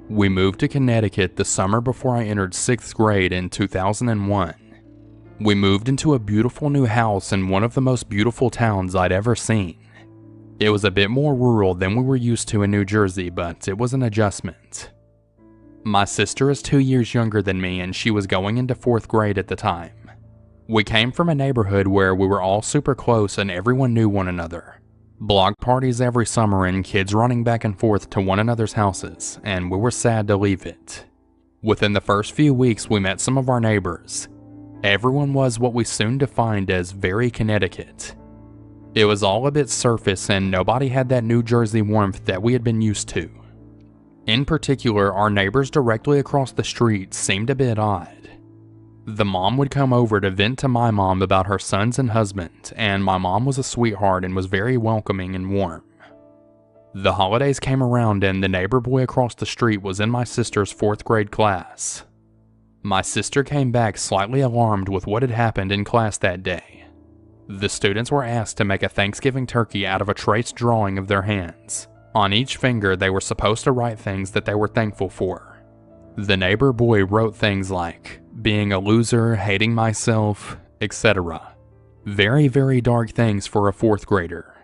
We moved to Connecticut the summer before I entered 6th grade in 2001. We moved into a beautiful new house in one of the most beautiful towns I'd ever seen. It was a bit more rural than we were used to in New Jersey, but it was an adjustment. My sister is 2 years younger than me and she was going into 4th grade at the time. We came from a neighborhood where we were all super close and everyone knew one another. Block parties every summer and kids running back and forth to one another's houses, and we were sad to leave it. Within the first few weeks we met some of our neighbors. Everyone was what we soon defined as very Connecticut. It was all a bit surface and nobody had that New Jersey warmth that we had been used to. In particular, our neighbors directly across the street seemed a bit odd. The mom would come over to vent to my mom about her sons and husband, and my mom was a sweetheart and was very welcoming and warm. The holidays came around and the neighbor boy across the street was in my sister's 4th grade class. My sister came back slightly alarmed with what had happened in class that day. The students were asked to make a Thanksgiving turkey out of a traced drawing of their hands. On each finger they were supposed to write things that they were thankful for. The neighbor boy wrote things like, being a loser, hating myself, etc. Very, very dark things for a 4th grader.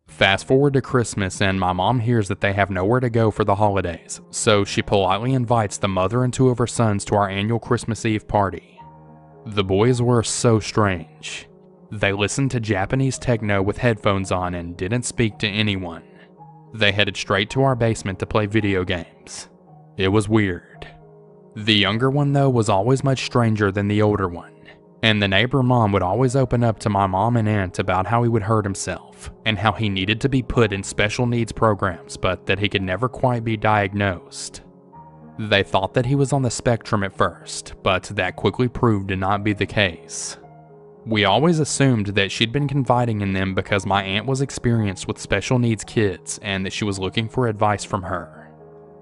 Fast forward to Christmas and my mom hears that they have nowhere to go for the holidays, so she politely invites the mother and 2 of her sons to our annual Christmas Eve party. The boys were so strange. They listened to Japanese techno with headphones on and didn't speak to anyone. They headed straight to our basement to play video games. It was weird. The younger one though was always much stranger than the older one. And the neighbor mom would always open up to my mom and aunt about how he would hurt himself, and how he needed to be put in special needs programs, but that he could never quite be diagnosed. They thought that he was on the spectrum at first, but that quickly proved to not be the case. We always assumed that she'd been confiding in them because my aunt was experienced with special needs kids and that she was looking for advice from her.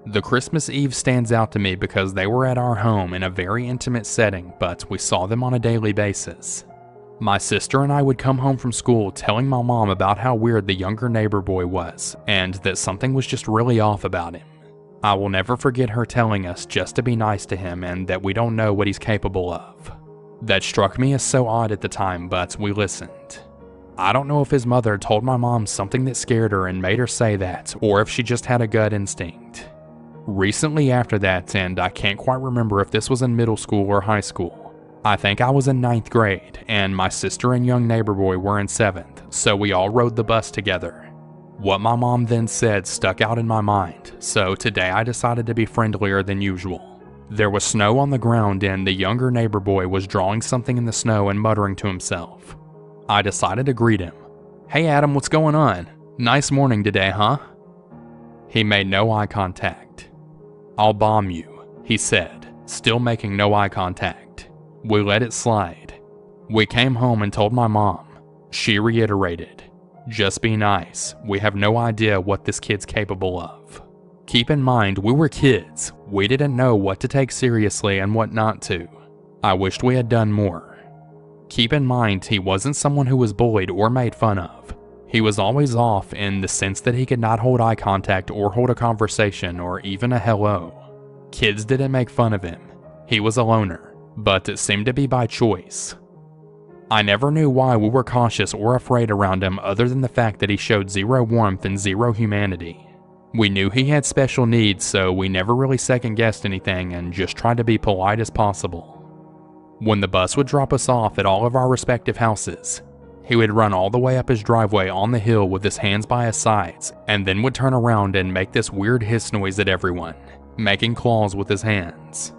The Christmas Eve stands out to me because they were at our home in a very intimate setting, but we saw them on a daily basis. My sister and I would come home from school telling my mom about how weird the younger neighbor boy was, and that something was just really off about him. I will never forget her telling us just to be nice to him and that we don't know what he's capable of. That struck me as so odd at the time, but we listened. I don't know if his mother told my mom something that scared her and made her say that, or if she just had a gut instinct. Recently after that, and I can't quite remember if this was in middle school or high school, I think I was in 9th grade, and my sister and young neighbor boy were in 7th, so we all rode the bus together. What my mom then said stuck out in my mind, so today I decided to be friendlier than usual. There was snow on the ground and the younger neighbor boy was drawing something in the snow and muttering to himself. I decided to greet him. "Hey Adam, what's going on? Nice morning today, huh?" He made no eye contact. "I'll bomb you," he said, still making no eye contact. We let it slide. We came home and told my mom. She reiterated, "Just be nice. We have no idea what this kid's capable of." Keep in mind, we were kids. We didn't know what to take seriously and what not to. I wished we had done more. Keep in mind, he wasn't someone who was bullied or made fun of. He was always off in the sense that he could not hold eye contact or hold a conversation or even a hello. Kids didn't make fun of him. He was a loner, but it seemed to be by choice. I never knew why we were cautious or afraid around him other than the fact that he showed zero warmth and zero humanity. We knew he had special needs, so we never really second-guessed anything and just tried to be polite as possible. When the bus would drop us off at all of our respective houses, he would run all the way up his driveway on the hill with his hands by his sides, and then would turn around and make this weird hiss noise at everyone, making claws with his hands.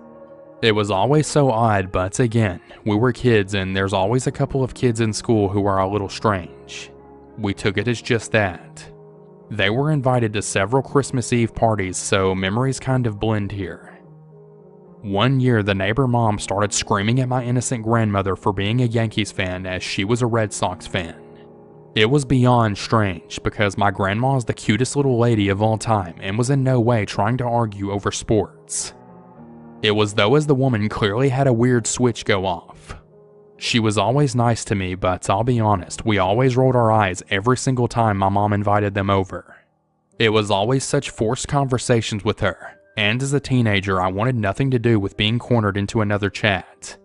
It was always so odd, but again, we were kids and there's always a couple of kids in school who are a little strange. We took it as just that. They were invited to several Christmas Eve parties, so memories kind of blend here. One year, the neighbor mom started screaming at my innocent grandmother for being a Yankees fan as she was a Red Sox fan. It was beyond strange because my grandma is the cutest little lady of all time and was in no way trying to argue over sports. It was though as the woman clearly had a weird switch go off. She was always nice to me, but I'll be honest, we always rolled our eyes every single time my mom invited them over. It was always such forced conversations with her, and as a teenager, I wanted nothing to do with being cornered into another chat.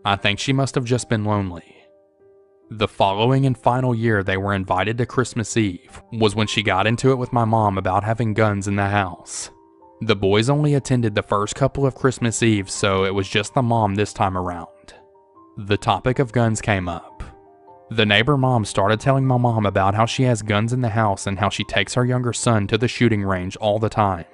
I think she must have just been lonely. The following and final year they were invited to Christmas Eve was when she got into it with my mom about having guns in the house. The boys only attended the first couple of Christmas Eves, so it was just the mom this time around. The topic of guns came up. The neighbor mom started telling my mom about how she has guns in the house and how she takes her younger son to the shooting range all the time.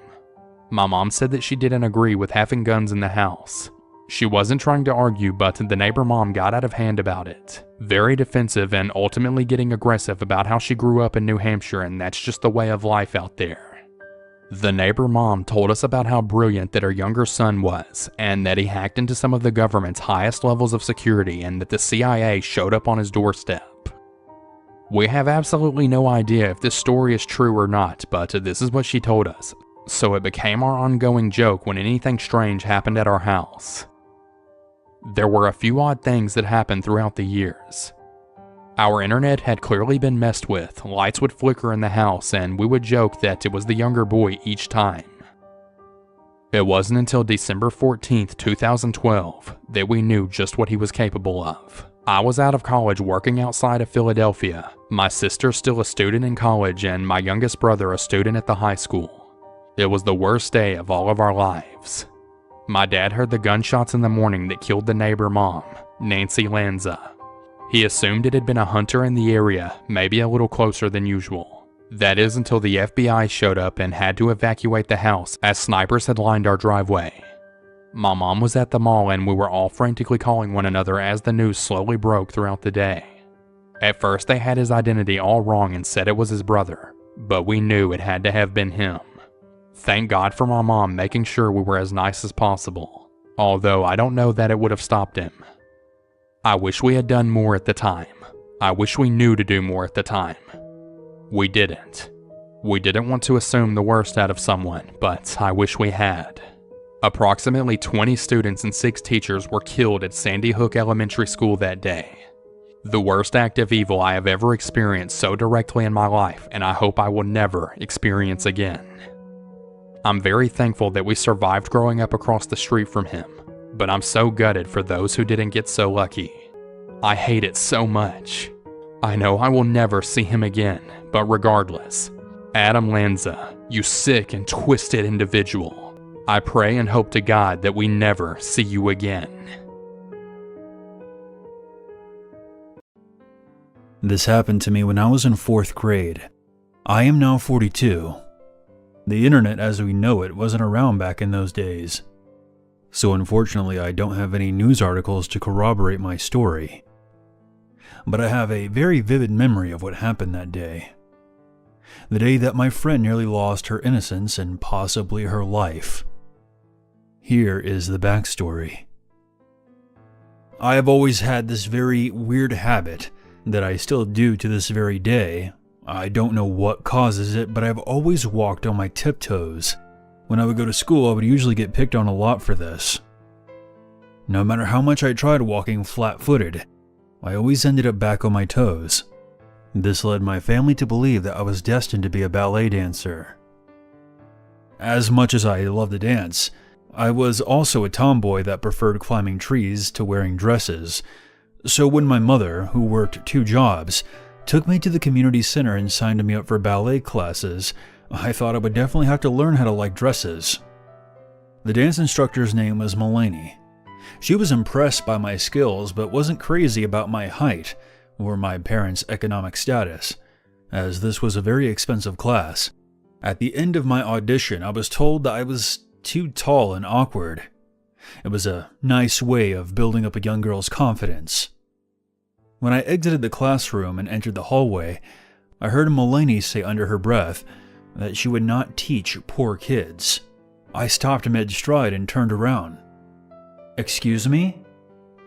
My mom said that she didn't agree with having guns in the house. She wasn't trying to argue, but the neighbor mom got out of hand about it, very defensive and ultimately getting aggressive about how she grew up in New Hampshire and that's just the way of life out there. The neighbor mom told us about how brilliant that her younger son was, and that he hacked into some of the government's highest levels of security and that the CIA showed up on his doorstep. We have absolutely no idea if this story is true or not, but this is what she told us, so it became our ongoing joke when anything strange happened at our house. There were a few odd things that happened throughout the years. Our internet had clearly been messed with, lights would flicker in the house, and we would joke that it was the younger boy each time. It wasn't until December 14th, 2012, that we knew just what he was capable of. I was out of college working outside of Philadelphia, my sister still a student in college, and my youngest brother a student at the high school. It was the worst day of all of our lives. My dad heard the gunshots in the morning that killed the neighbor mom, Nancy Lanza. He assumed it had been a hunter in the area, maybe a little closer than usual. That is until the FBI showed up and had to evacuate the house as snipers had lined our driveway. My mom was at the mall and we were all frantically calling one another as the news slowly broke throughout the day. At first they had his identity all wrong and said it was his brother, but we knew it had to have been him. Thank God for my mom making sure we were as nice as possible, although I don't know that it would have stopped him. I wish we had done more at the time. I wish we knew to do more at the time. We didn't. We didn't want to assume the worst out of someone, but I wish we had. Approximately 20 students and 6 teachers were killed at Sandy Hook Elementary School that day. The worst act of evil I have ever experienced so directly in my life, and I hope I will never experience again. I'm very thankful that we survived growing up across the street from him, but I'm so gutted for those who didn't get so lucky. I hate it so much. I know I will never see him again, but regardless, Adam Lanza, you sick and twisted individual, I pray and hope to God that we never see you again. This happened to me when I was in 4th grade. I am now 42. The internet as we know it wasn't around back in those days. So unfortunately I don't have any news articles to corroborate my story. But I have a very vivid memory of what happened that day. The day that my friend nearly lost her innocence and possibly her life. Here is the backstory. I have always had this very weird habit that I still do to this very day. I don't know what causes it, but I've always walked on my tiptoes. When I would go to school, I would usually get picked on a lot for this. No matter how much I tried walking flat-footed, I always ended up back on my toes. This led my family to believe that I was destined to be a ballet dancer. As much as I love to dance, I was also a tomboy that preferred climbing trees to wearing dresses. So when my mother, who worked 2 jobs, took me to the community center and signed me up for ballet classes, I thought I would definitely have to learn how to like dresses. The dance instructor's name was Mulaney. She was impressed by my skills but wasn't crazy about my height or my parents' economic status, as this was a very expensive class. At the end of my audition, I was told that I was too tall and awkward. It was a nice way of building up a young girl's confidence. When I exited the classroom and entered the hallway, I heard Mulaney say under her breath that she would not teach poor kids. I stopped mid-stride and turned around. "Excuse me?"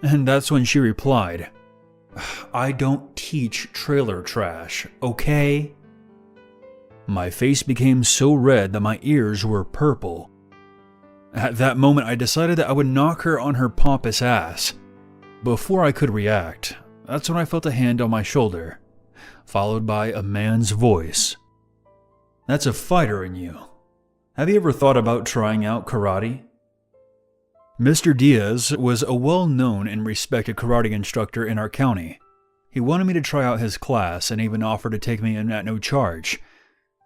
And that's when she replied, "I don't teach trailer trash, okay?" My face became so red that my ears were purple. At that moment, I decided that I would knock her on her pompous ass. Before I could react, that's when I felt a hand on my shoulder, followed by a man's voice. "That's a fighter in you. Have you ever thought about trying out karate? Mr. Diaz was a well-known and respected karate instructor in our county. He wanted me to try out his class and even offered to take me in at no charge.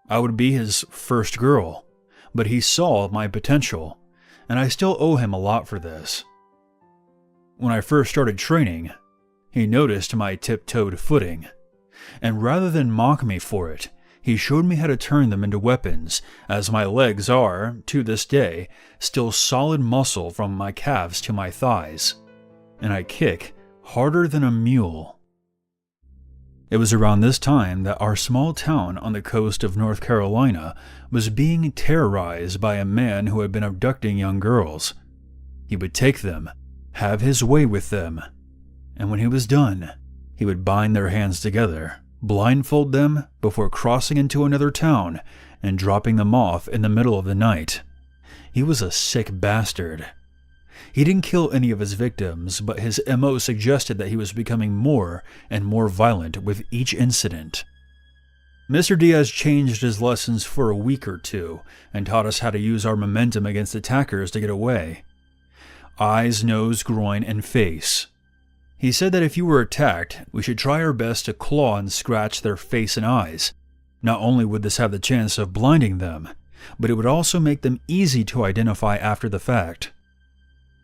I would be his first girl, but he saw my potential, and I still owe him a lot for this. When I first started training, he noticed my tiptoed footing, and rather than mock me for it, he showed me how to turn them into weapons, as my legs are, to this day, still solid muscle from my calves to my thighs, and I kick harder than a mule. It was around this time that our small town on the coast of North Carolina was being terrorized by a man who had been abducting young girls. He would take them, have his way with them, and when he was done, he would bind their hands together, blindfold them before crossing into another town and dropping them off in the middle of the night. He was a sick bastard. He didn't kill any of his victims, but his MO suggested that he was becoming more and more violent with each incident. Mr. Diaz changed his lessons for a week or two and taught us how to use our momentum against attackers to get away. Eyes, nose, groin, and face. He said that if you were attacked, we should try our best to claw and scratch their face and eyes. Not only would this have the chance of blinding them, but it would also make them easy to identify after the fact.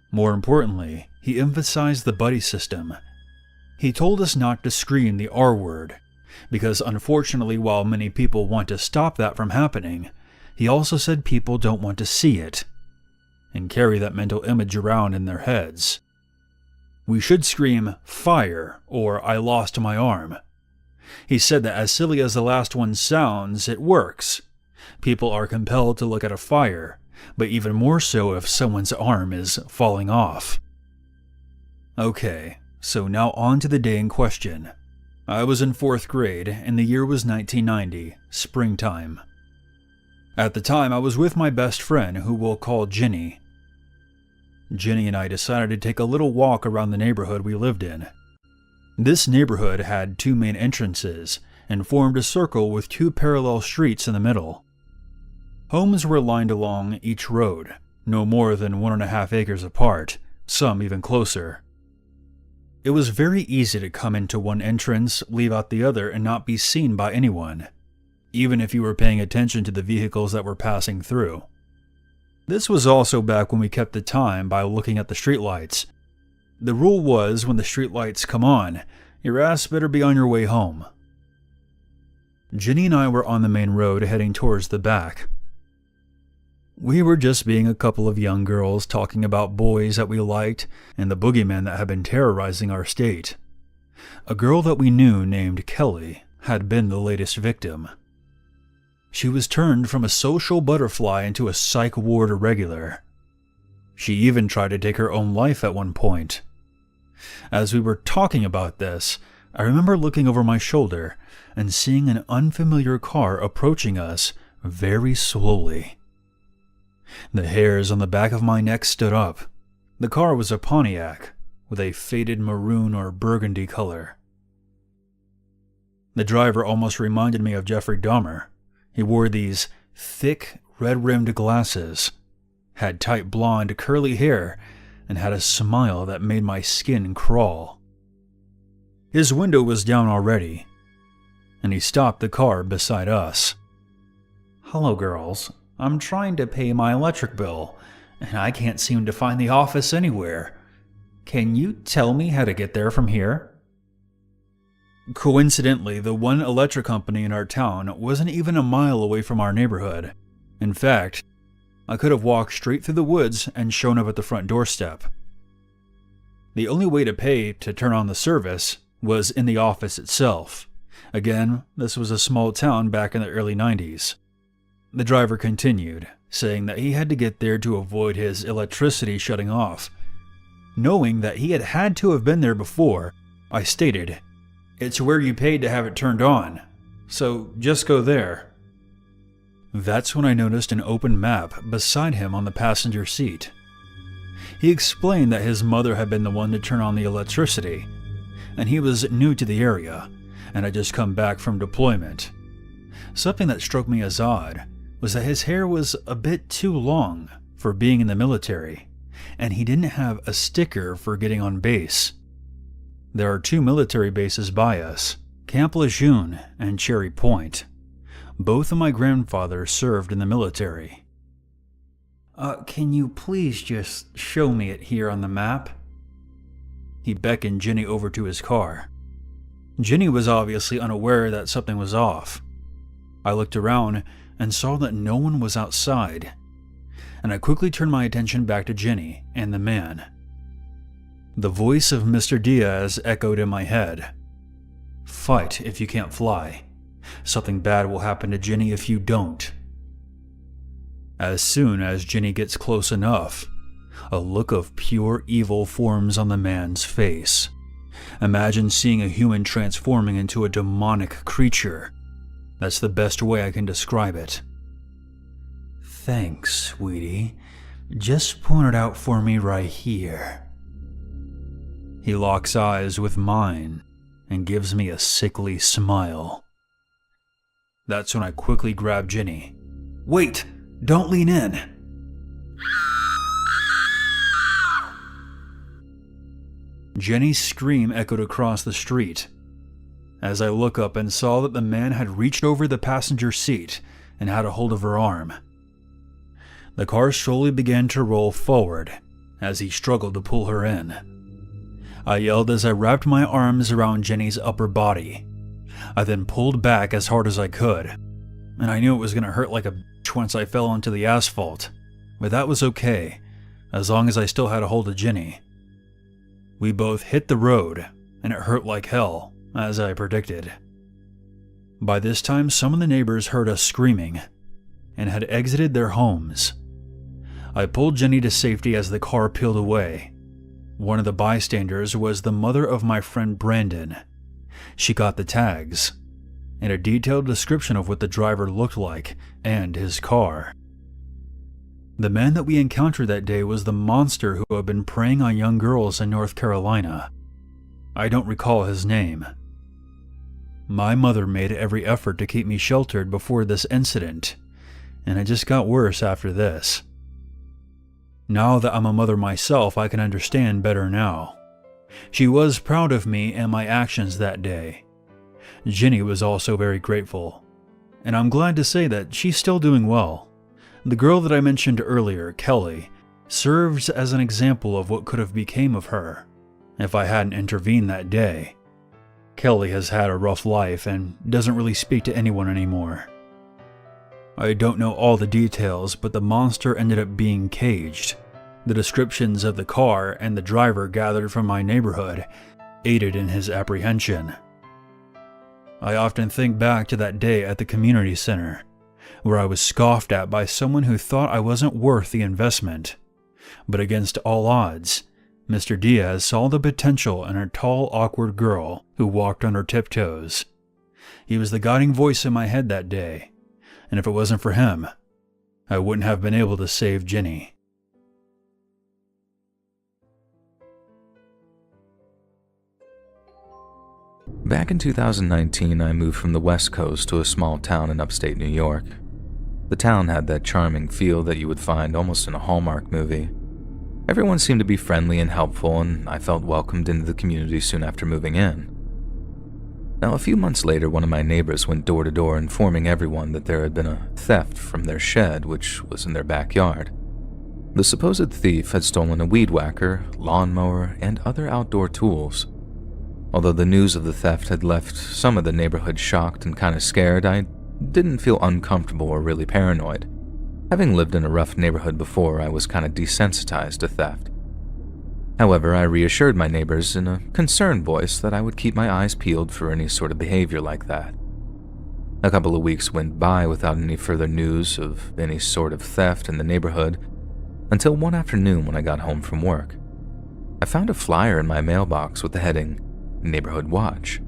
More importantly, he emphasized the buddy system. He told us not to scream the R word, because unfortunately, while many people want to stop that from happening, he also said people don't want to see it and carry that mental image around in their heads. We should scream fire or I lost my arm. He said that as silly as the last one sounds, it works. People are compelled to look at a fire, but even more so if someone's arm is falling off. Okay, so now on to the day in question. I was in 4th grade and the year was 1990, springtime. At the time I was with my best friend, who we'll call Jenny. Jenny and I decided to take a little walk around the neighborhood we lived in. This neighborhood had 2 main entrances and formed a circle with 2 parallel streets in the middle. Homes were lined along each road, no more than 1.5 acres apart, some even closer. It was very easy to come into one entrance, leave out the other, and not be seen by anyone, even if you were paying attention to the vehicles that were passing through. This was also back when we kept the time by looking at the streetlights. The rule was when the streetlights come on, your ass better be on your way home. Jenny and I were on the main road heading towards the back. We were just being a couple of young girls talking about boys that we liked and the boogeyman that had been terrorizing our state. A girl that we knew named Kelly had been the latest victim. She was turned from a social butterfly into a psych ward irregular. She even tried to take her own life at one point. As we were talking about this, I remember looking over my shoulder and seeing an unfamiliar car approaching us very slowly. The hairs on the back of my neck stood up. The car was a Pontiac with a faded maroon or burgundy color. The driver almost reminded me of Jeffrey Dahmer. He wore these thick, red-rimmed glasses, had tight blonde, curly hair, and had a smile that made my skin crawl. His window was down already, and he stopped the car beside us. "Hello, girls. I'm trying to pay my electric bill, and I can't seem to find the office anywhere. Can you tell me how to get there from here?" Coincidentally, the one electric company in our town wasn't even a mile away from our neighborhood. In fact, I could have walked straight through the woods and shown up at the front doorstep. The only way to pay to turn on the service was in the office itself. Again, this was a small town back in the early 90s. The driver continued, saying that he had to get there to avoid his electricity shutting off. Knowing that he had to have been there before, I stated, "It's where you paid to have it turned on, so just go there." That's when I noticed an open map beside him on the passenger seat. He explained that his mother had been the one to turn on the electricity, and he was new to the area, and had just come back from deployment. Something that struck me as odd was that his hair was a bit too long for being in the military, and he didn't have a sticker for getting on base. There are 2 military bases by us, Camp Lejeune and Cherry Point. Both of my grandfathers served in the military. Can you please just show me it here on the map? He beckoned Jenny over to his car. Jenny was obviously unaware that something was off. I looked around and saw that no one was outside, and I quickly turned my attention back to Jenny and the man. The voice of Mr. Diaz echoed in my head. Fight if you can't fly. Something bad will happen to Jenny if you don't. As soon as Jenny gets close enough, a look of pure evil forms on the man's face. Imagine seeing a human transforming into a demonic creature. That's the best way I can describe it. Thanks, sweetie. Just point it out for me right here. He locks eyes with mine and gives me a sickly smile. That's when I quickly grab Jenny. Wait! Don't lean in! Jenny's scream echoed across the street, as I look up and saw that the man had reached over the passenger seat and had a hold of her arm. The car slowly began to roll forward as he struggled to pull her in. I yelled as I wrapped my arms around Jenny's upper body. I then pulled back as hard as I could, and I knew it was going to hurt like a bitch once I fell onto the asphalt, but that was okay, as long as I still had a hold of Jenny. We both hit the road, and it hurt like hell, as I predicted. By this time, some of the neighbors heard us screaming, and had exited their homes. I pulled Jenny to safety as the car peeled away. One of the bystanders was the mother of my friend Brandon. She got the tags, and a detailed description of what the driver looked like and his car. The man that we encountered that day was the monster who had been preying on young girls in North Carolina. I don't recall his name. My mother made every effort to keep me sheltered before this incident, and it just got worse after this. Now that I'm a mother myself, I can understand better now. She was proud of me and my actions that day. Jenny was also very grateful, and I'm glad to say that she's still doing well. The girl that I mentioned earlier, Kelly, serves as an example of what could have become of her if I hadn't intervened that day. Kelly has had a rough life and doesn't really speak to anyone anymore. I don't know all the details, but the monster ended up being caged. The descriptions of the car and the driver gathered from my neighborhood aided in his apprehension. I often think back to that day at the community center, where I was scoffed at by someone who thought I wasn't worth the investment. But against all odds, Mr. Diaz saw the potential in a tall, awkward girl who walked on her tiptoes. He was the guiding voice in my head that day, and if it wasn't for him, I wouldn't have been able to save Jenny. Back in 2019, I moved from the West Coast to a small town in upstate New York. The town had that charming feel that you would find almost in a Hallmark movie. Everyone seemed to be friendly and helpful, and I felt welcomed into the community soon after moving in. Now, a few months later, one of my neighbors went door to door informing everyone that there had been a theft from their shed, which was in their backyard. The supposed thief had stolen a weed whacker, lawnmower, and other outdoor tools. Although the news of the theft had left some of the neighborhood shocked and kind of scared, I didn't feel uncomfortable or really paranoid. Having lived in a rough neighborhood before, I was kind of desensitized to theft. However, I reassured my neighbors in a concerned voice that I would keep my eyes peeled for any sort of behavior like that. A couple of weeks went by without any further news of any sort of theft in the neighborhood, until one afternoon when I got home from work. I found a flyer in my mailbox with the heading, Neighborhood Watch.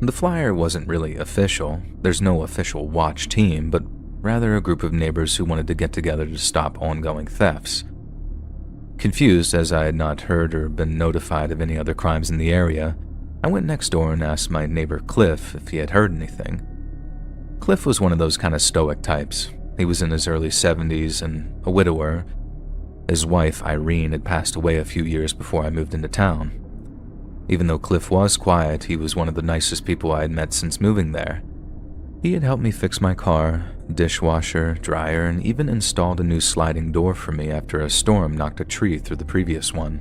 The flyer wasn't really official. There's no official watch team, but rather a group of neighbors who wanted to get together to stop ongoing thefts. Confused, as I had not heard or been notified of any other crimes in the area, I went next door and asked my neighbor Cliff if he had heard anything. Cliff was one of those kind of stoic types. He was in his early 70s and a widower. His wife, Irene, had passed away a few years before I moved into town. Even though Cliff was quiet, he was one of the nicest people I had met since moving there. He had helped me fix my car, dishwasher, dryer, and even installed a new sliding door for me after a storm knocked a tree through the previous one.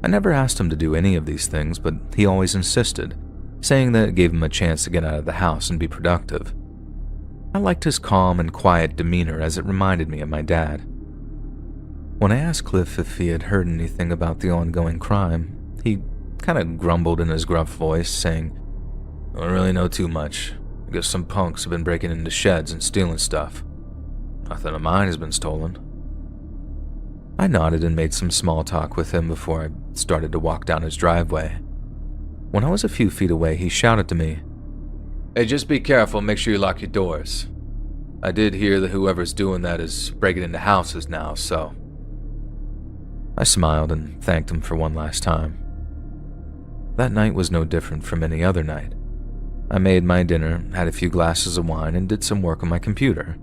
I never asked him to do any of these things, but he always insisted, saying that it gave him a chance to get out of the house and be productive. I liked his calm and quiet demeanor as it reminded me of my dad. When I asked Cliff if he had heard anything about the ongoing crime, he kind of grumbled in his gruff voice, saying, "I don't really know too much. I guess some punks have been breaking into sheds and stealing stuff. Nothing of mine has been stolen." I nodded and made some small talk with him before I started to walk down his driveway. When I was a few feet away, he shouted to me, "Hey, just be careful, make sure you lock your doors. I did hear that whoever's doing that is breaking into houses now, so..." I smiled and thanked him for one last time. That night was no different from any other night. I made my dinner, had a few glasses of wine, and did some work on my computer.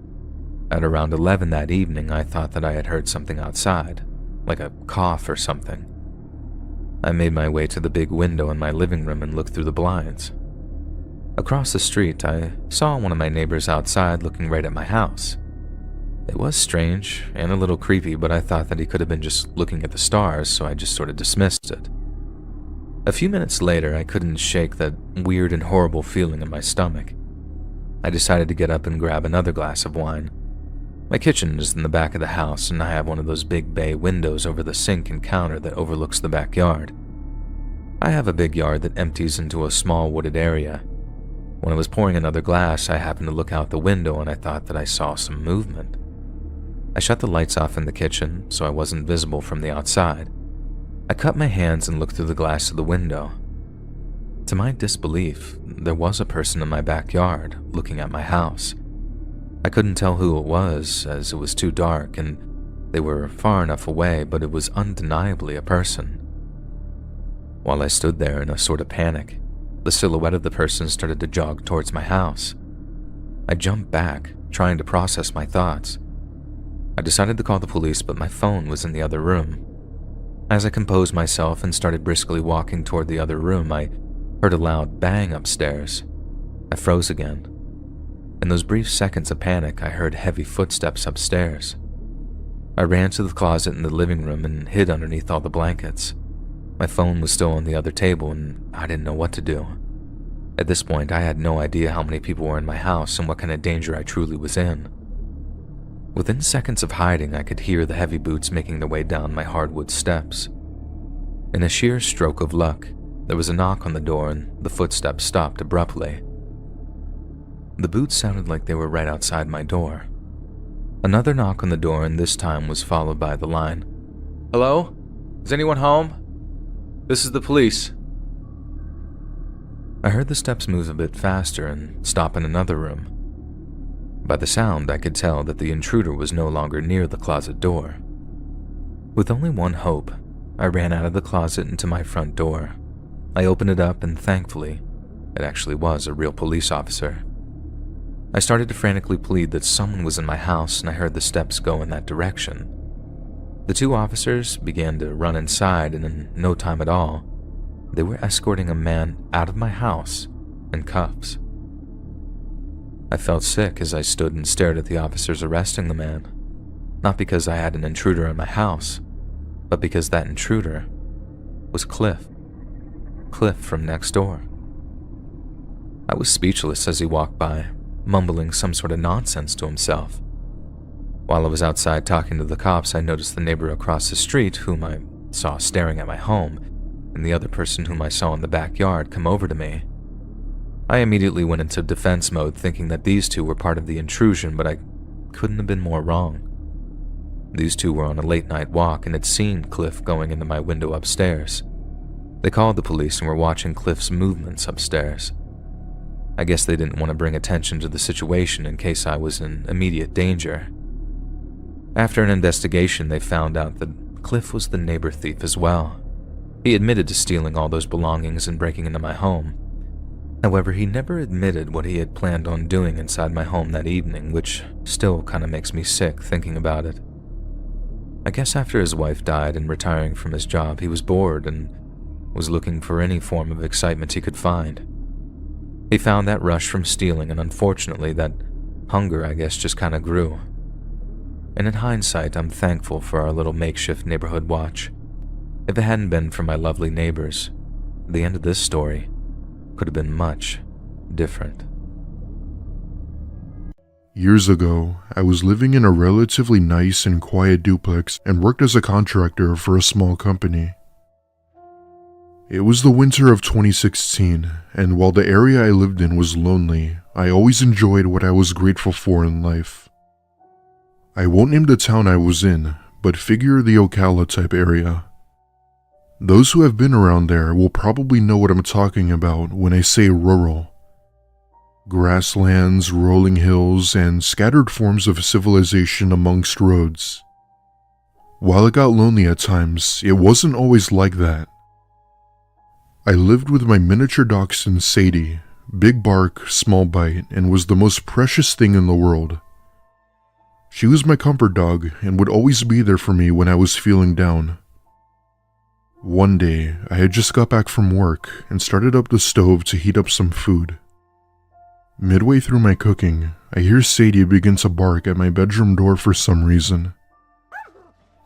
At around 11 that evening, I thought that I had heard something outside, like a cough or something. I made my way to the big window in my living room and looked through the blinds. Across the street, I saw one of my neighbors outside looking right at my house. It was strange and a little creepy, but I thought that he could have been just looking at the stars, so I just sort of dismissed it. A few minutes later, I couldn't shake that weird and horrible feeling in my stomach. I decided to get up and grab another glass of wine. My kitchen is in the back of the house, and I have one of those big bay windows over the sink and counter that overlooks the backyard. I have a big yard that empties into a small wooded area. When I was pouring another glass, I happened to look out the window and I thought that I saw some movement. I shut the lights off in the kitchen so I wasn't visible from the outside. I cut my hands and looked through the glass of the window. To my disbelief, there was a person in my backyard looking at my house. I couldn't tell who it was as it was too dark and they were far enough away, but it was undeniably a person. While I stood there in a sort of panic, the silhouette of the person started to jog towards my house. I jumped back, trying to process my thoughts. I decided to call the police, but my phone was in the other room. As I composed myself and started briskly walking toward the other room, I heard a loud bang upstairs. I froze again. In those brief seconds of panic, I heard heavy footsteps upstairs. I ran to the closet in the living room and hid underneath all the blankets. My phone was still on the other table and I didn't know what to do. At this point, I had no idea how many people were in my house and what kind of danger I truly was in. Within seconds of hiding, I could hear the heavy boots making their way down my hardwood steps. In a sheer stroke of luck, there was a knock on the door and the footsteps stopped abruptly. The boots sounded like they were right outside my door. Another knock on the door, and this time was followed by the line, "Hello? Is anyone home? This is the police." I heard the steps move a bit faster and stop in another room. By the sound, I could tell that the intruder was no longer near the closet door. With only one hope, I ran out of the closet into my front door. I opened it up and thankfully, it actually was a real police officer. I started to frantically plead that someone was in my house and I heard the steps go in that direction. The two officers began to run inside and in no time at all, they were escorting a man out of my house in cuffs. I felt sick as I stood and stared at the officers arresting the man, not because I had an intruder in my house, but because that intruder was Cliff. Cliff from next door. I was speechless as he walked by, mumbling some sort of nonsense to himself. While I was outside talking to the cops, I noticed the neighbor across the street, whom I saw staring at my home, and the other person whom I saw in the backyard come over to me. I immediately went into defense mode, thinking that these two were part of the intrusion, but I couldn't have been more wrong. These two were on a late-night walk and had seen Cliff going into my window upstairs. They called the police and were watching Cliff's movements upstairs. I guess they didn't want to bring attention to the situation in case I was in immediate danger. After an investigation, they found out that Cliff was the neighbor thief as well. He admitted to stealing all those belongings and breaking into my home. However, he never admitted what he had planned on doing inside my home that evening, which still kind of makes me sick thinking about it. I guess after his wife died and retiring from his job, he was bored and was looking for any form of excitement he could find. He found that rush from stealing, and unfortunately that hunger, I guess, just kind of grew. And in hindsight, I'm thankful for our little makeshift neighborhood watch. If it hadn't been for my lovely neighbors, the end of this story could have been much different. Years ago, I was living in a relatively nice and quiet duplex and worked as a contractor for a small company. It was the winter of 2016, and while the area I lived in was lonely, I always enjoyed what I was grateful for in life. I won't name the town I was in, but figure the Ocala type area. Those who have been around there will probably know what I'm talking about when I say rural. Grasslands, rolling hills, and scattered forms of civilization amongst roads. While it got lonely at times, it wasn't always like that. I lived with my miniature dachshund Sadie, big bark, small bite, and was the most precious thing in the world. She was my comfort dog and would always be there for me when I was feeling down. One day, I had just got back from work and started up the stove to heat up some food. Midway through my cooking, I hear Sadie begin to bark at my bedroom door for some reason.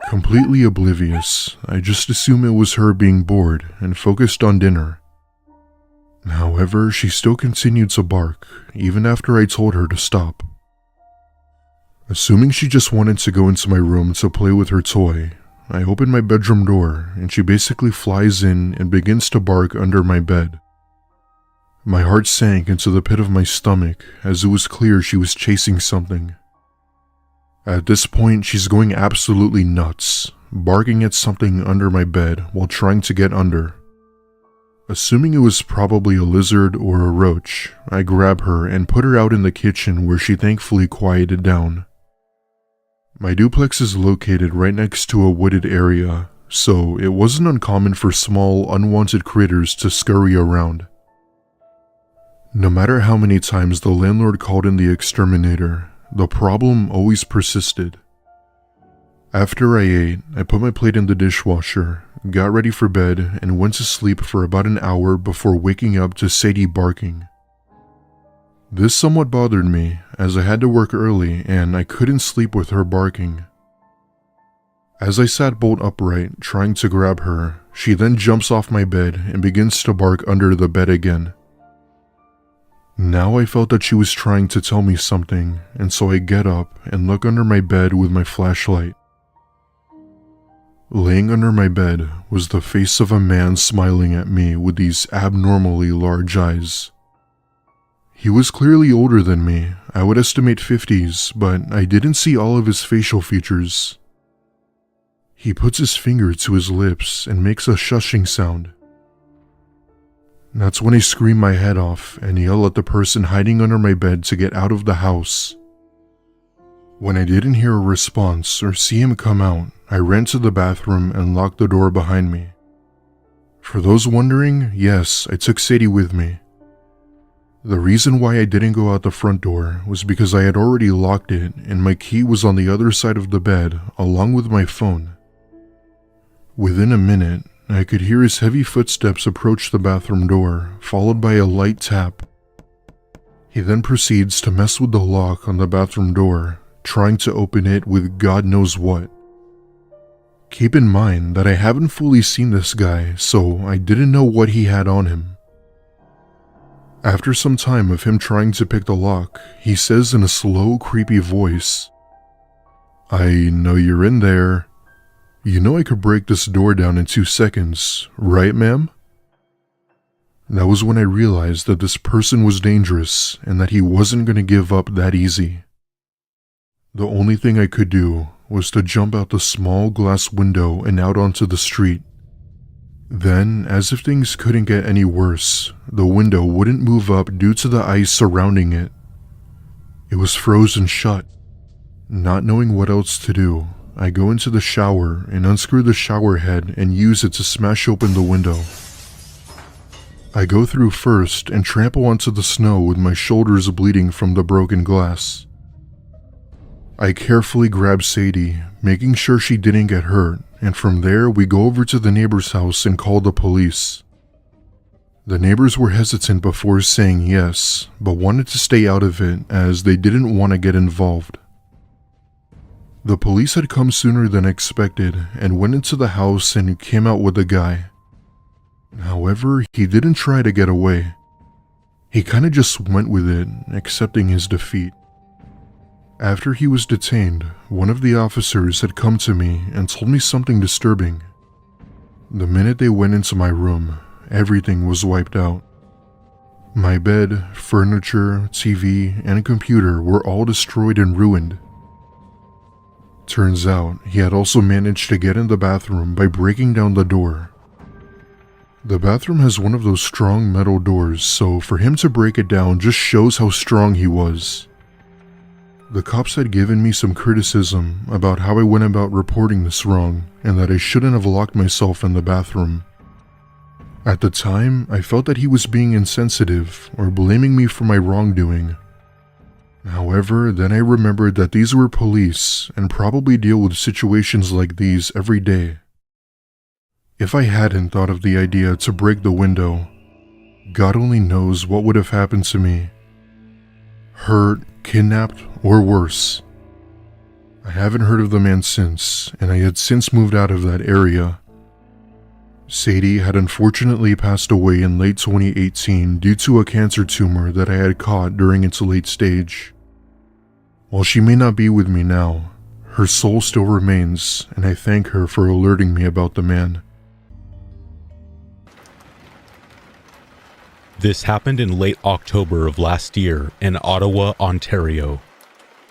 Completely oblivious, I just assume it was her being bored and focused on dinner. However, she still continued to bark, even after I told her to stop. Assuming she just wanted to go into my room to play with her toy, I open my bedroom door and she basically flies in and begins to bark under my bed. My heart sank into the pit of my stomach as it was clear she was chasing something. At this point, she's going absolutely nuts, barking at something under my bed while trying to get under. Assuming it was probably a lizard or a roach, I grab her and put her out in the kitchen where she thankfully quieted down. My duplex is located right next to a wooded area, so it wasn't uncommon for small, unwanted critters to scurry around. No matter how many times the landlord called in the exterminator, the problem always persisted. After I ate, I put my plate in the dishwasher, got ready for bed, and went to sleep for about an hour before waking up to Sadie barking. This somewhat bothered me, as I had to work early and I couldn't sleep with her barking. As I sat bolt upright, trying to grab her, she then jumps off my bed and begins to bark under the bed again. Now I felt that she was trying to tell me something, and so I get up and look under my bed with my flashlight. Laying under my bed was the face of a man smiling at me with these abnormally large eyes. He was clearly older than me, I would estimate 50s, but I didn't see all of his facial features. He puts his finger to his lips and makes a shushing sound. That's when I scream my head off and yell at the person hiding under my bed to get out of the house. When I didn't hear a response or see him come out, I ran to the bathroom and locked the door behind me. For those wondering, yes, I took Sadie with me. The reason why I didn't go out the front door was because I had already locked it and my key was on the other side of the bed along with my phone. Within a minute, I could hear his heavy footsteps approach the bathroom door, followed by a light tap. He then proceeds to mess with the lock on the bathroom door, trying to open it with God knows what. Keep in mind that I haven't fully seen this guy, so I didn't know what he had on him. After some time of him trying to pick the lock, he says in a slow, creepy voice, "I know you're in there. You know I could break this door down in 2 seconds, right, ma'am?" That was when I realized that this person was dangerous and that he wasn't going to give up that easy. The only thing I could do was to jump out the small glass window and out onto the street. Then, as if things couldn't get any worse, the window wouldn't move up due to the ice surrounding it. It was frozen shut. Not knowing what else to do, I go into the shower and unscrew the shower head and use it to smash open the window. I go through first and trample onto the snow with my shoulders bleeding from the broken glass. I carefully grab Sadie, making sure she didn't get hurt, and from there we go over to the neighbor's house and call the police. The neighbors were hesitant before saying yes, but wanted to stay out of it as they didn't want to get involved. The police had come sooner than expected and went into the house and came out with the guy. However, he didn't try to get away. He kinda just went with it, accepting his defeat. After he was detained, one of the officers had come to me and told me something disturbing. The minute they went into my room, everything was wiped out. My bed, furniture, TV, and computer were all destroyed and ruined. Turns out, he had also managed to get in the bathroom by breaking down the door. The bathroom has one of those strong metal doors, so for him to break it down just shows how strong he was. The cops had given me some criticism about how I went about reporting this wrong, and that I shouldn't have locked myself in the bathroom. At the time, I felt that he was being insensitive or blaming me for my wrongdoing. However, then I remembered that these were police and probably deal with situations like these every day. If I hadn't thought of the idea to break the window, God only knows what would have happened to me. Hurt, kidnapped, or worse. I haven't heard of the man since, and I had since moved out of that area. Sadie had unfortunately passed away in late 2018 due to a cancer tumor that I had caught during its late stage. While she may not be with me now, her soul still remains, and I thank her for alerting me about the man. This happened in late October of last year in Ottawa, Ontario.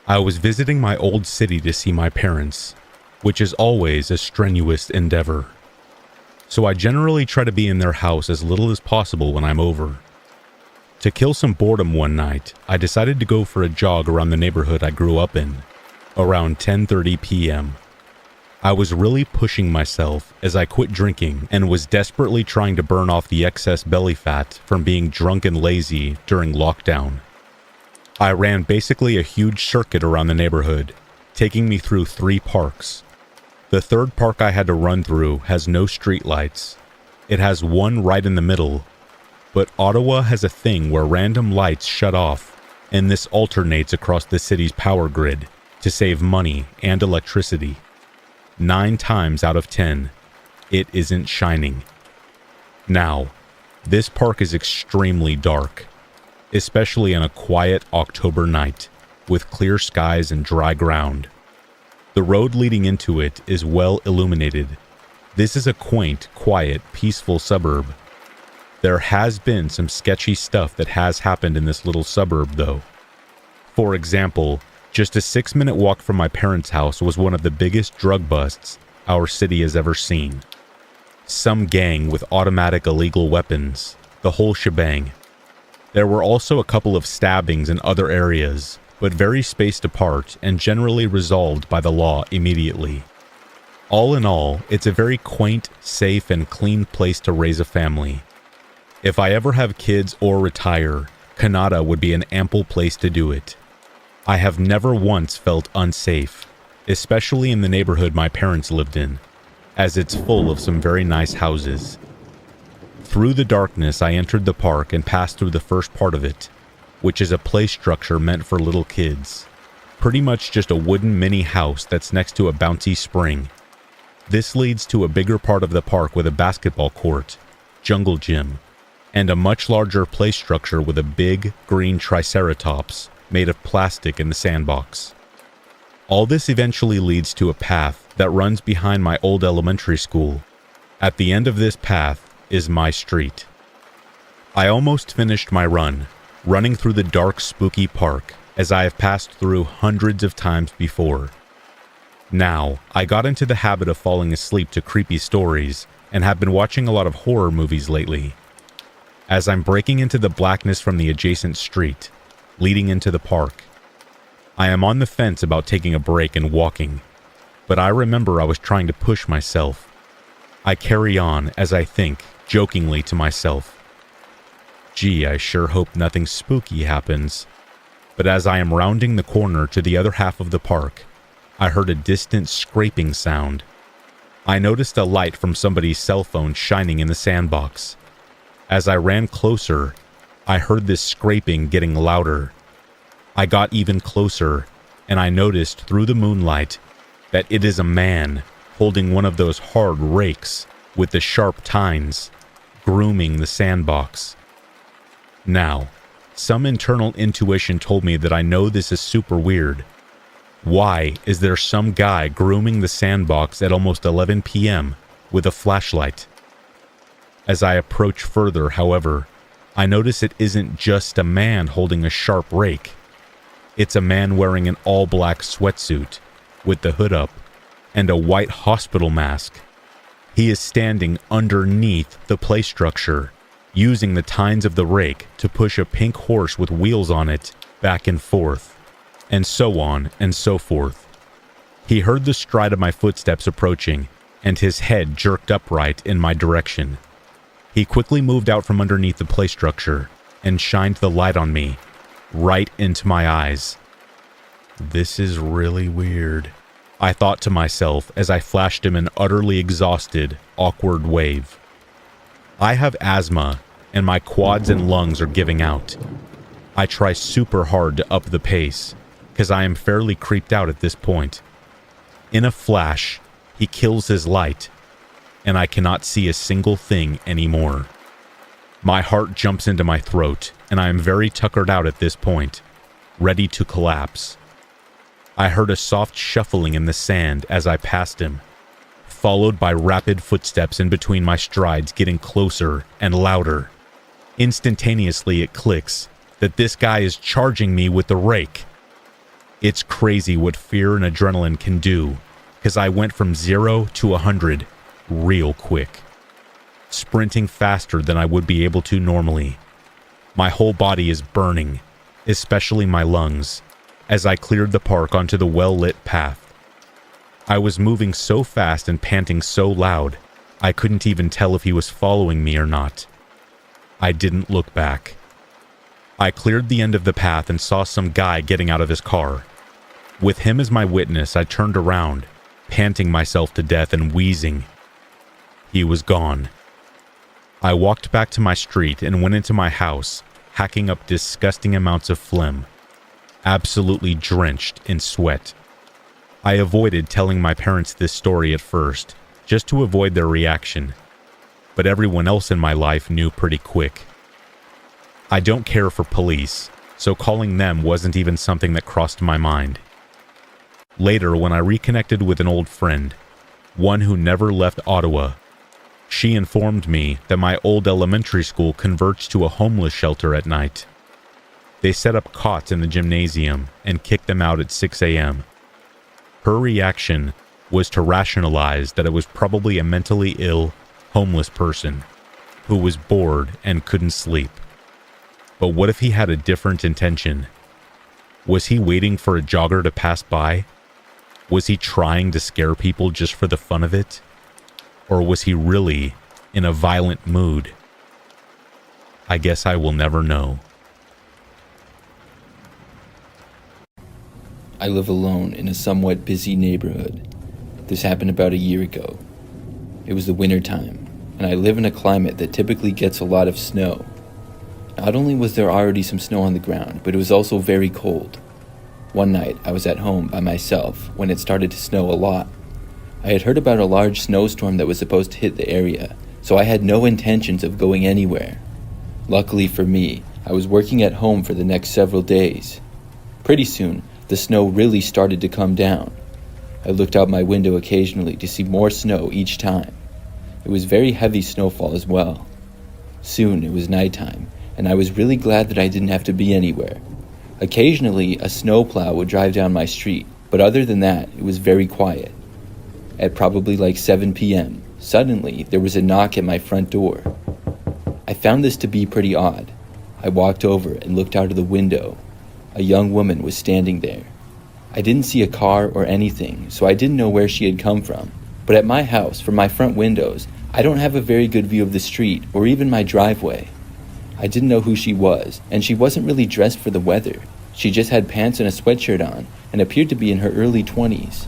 I was visiting my old city to see my parents, which is always a strenuous endeavor. So I generally try to be in their house as little as possible when I'm over. To kill some boredom one night, I decided to go for a jog around the neighborhood I grew up in, around 10:30 p.m. I was really pushing myself as I quit drinking and was desperately trying to burn off the excess belly fat from being drunk and lazy during lockdown. I ran basically a huge circuit around the neighborhood, taking me through 3 parks. The third park I had to run through has no streetlights. It has one right in the middle, but Ottawa has a thing where random lights shut off, and this alternates across the city's power grid to save money and electricity. 9 times out of 10, it isn't shining. Now, this park is extremely dark, especially on a quiet October night with clear skies and dry ground. The road leading into it is well illuminated. This is a quaint, quiet, peaceful suburb. There has been some sketchy stuff that has happened in this little suburb, though. For example, just a 6-minute walk from my parents' house was one of the biggest drug busts our city has ever seen. Some gang with automatic illegal weapons, the whole shebang. There were also a couple of stabbings in other areas, but very spaced apart and generally resolved by the law immediately. All in all, it's a very quaint, safe, and clean place to raise a family. If I ever have kids or retire, Canada would be an ample place to do it. I have never once felt unsafe, especially in the neighborhood my parents lived in, as it's full of some very nice houses. Through the darkness, I entered the park and passed through the first part of it, which is a play structure meant for little kids. Pretty much just a wooden mini house that's next to a bouncy spring. This leads to a bigger part of the park with a basketball court, jungle gym, and a much larger play structure with a big green triceratops made of plastic in the sandbox. All this eventually leads to a path that runs behind my old elementary school. At the end of this path is my street. I almost finished my run, running through the dark, spooky park, as I have passed through hundreds of times before. Now, I got into the habit of falling asleep to creepy stories and have been watching a lot of horror movies lately. As I'm breaking into the blackness from the adjacent street, leading into the park, I am on the fence about taking a break and walking, but I remember I was trying to push myself. I carry on as I think, jokingly to myself, Gee, I sure hope nothing spooky happens. But as I am rounding the corner to the other half of the park, I heard a distant scraping sound. I noticed a light from somebody's cell phone shining in the sandbox. As I ran closer, I heard this scraping getting louder. I got even closer, and I noticed through the moonlight that it is a man holding one of those hard rakes with the sharp tines, grooming the sandbox. Now, some internal intuition told me that I know this is super weird. Why is there some guy grooming the sandbox at almost 11 p.m. with a flashlight? As I approach further, however, I notice it isn't just a man holding a sharp rake. It's a man wearing an all-black sweatsuit with the hood up and a white hospital mask. He is standing underneath the play structure, using the tines of the rake to push a pink horse with wheels on it back and forth, and so on and so forth. He heard the stride of my footsteps approaching, and his head jerked upright in my direction. He quickly moved out from underneath the play structure and shined the light on me, right into my eyes. This is really weird, I thought to myself as I flashed him an utterly exhausted, awkward wave. I have asthma, and my quads and lungs are giving out. I try super hard to up the pace, because I am fairly creeped out at this point. In a flash, he kills his light, and I cannot see a single thing anymore. My heart jumps into my throat, and I am very tuckered out at this point, ready to collapse. I heard a soft shuffling in the sand as I passed him, followed by rapid footsteps in between my strides getting closer and louder. Instantaneously it clicks that this guy is charging me with the rake. It's crazy what fear and adrenaline can do, because I went from 0 to 100 real quick, sprinting faster than I would be able to normally. My whole body is burning, especially my lungs, as I cleared the park onto the well-lit path. I was moving so fast and panting so loud, I couldn't even tell if he was following me or not. I didn't look back. I cleared the end of the path and saw some guy getting out of his car. With him as my witness, I turned around, panting myself to death and wheezing. He was gone. I walked back to my street and went into my house, hacking up disgusting amounts of phlegm, absolutely drenched in sweat. I avoided telling my parents this story at first, just to avoid their reaction, but everyone else in my life knew pretty quick. I don't care for police, so calling them wasn't even something that crossed my mind. Later, when I reconnected with an old friend, one who never left Ottawa, she informed me that my old elementary school converts to a homeless shelter at night. They set up cots in the gymnasium and kicked them out at 6 a.m. Her reaction was to rationalize that it was probably a mentally ill, homeless person who was bored and couldn't sleep. But what if he had a different intention? Was he waiting for a jogger to pass by? Was he trying to scare people just for the fun of it? Or was he really in a violent mood? I guess I will never know. I live alone in a somewhat busy neighborhood. This happened about a year ago. It was the winter time, and I live in a climate that typically gets a lot of snow. Not only was there already some snow on the ground, but it was also very cold. One night, I was at home by myself when it started to snow a lot. I had heard about a large snowstorm that was supposed to hit the area, so I had no intentions of going anywhere. Luckily for me, I was working at home for the next several days. Pretty soon, the snow really started to come down. I looked out my window occasionally to see more snow each time. It was very heavy snowfall as well. Soon it was nighttime, and I was really glad that I didn't have to be anywhere. Occasionally, a snowplow would drive down my street, but other than that, it was very quiet. At probably like 7 p.m., suddenly there was a knock at my front door. I found this to be pretty odd. I walked over and looked out of the window. A young woman was standing there. I didn't see a car or anything, so I didn't know where she had come from. But at my house, from my front windows, I don't have a very good view of the street or even my driveway. I didn't know who she was, and she wasn't really dressed for the weather. She just had pants and a sweatshirt on and appeared to be in her early 20s.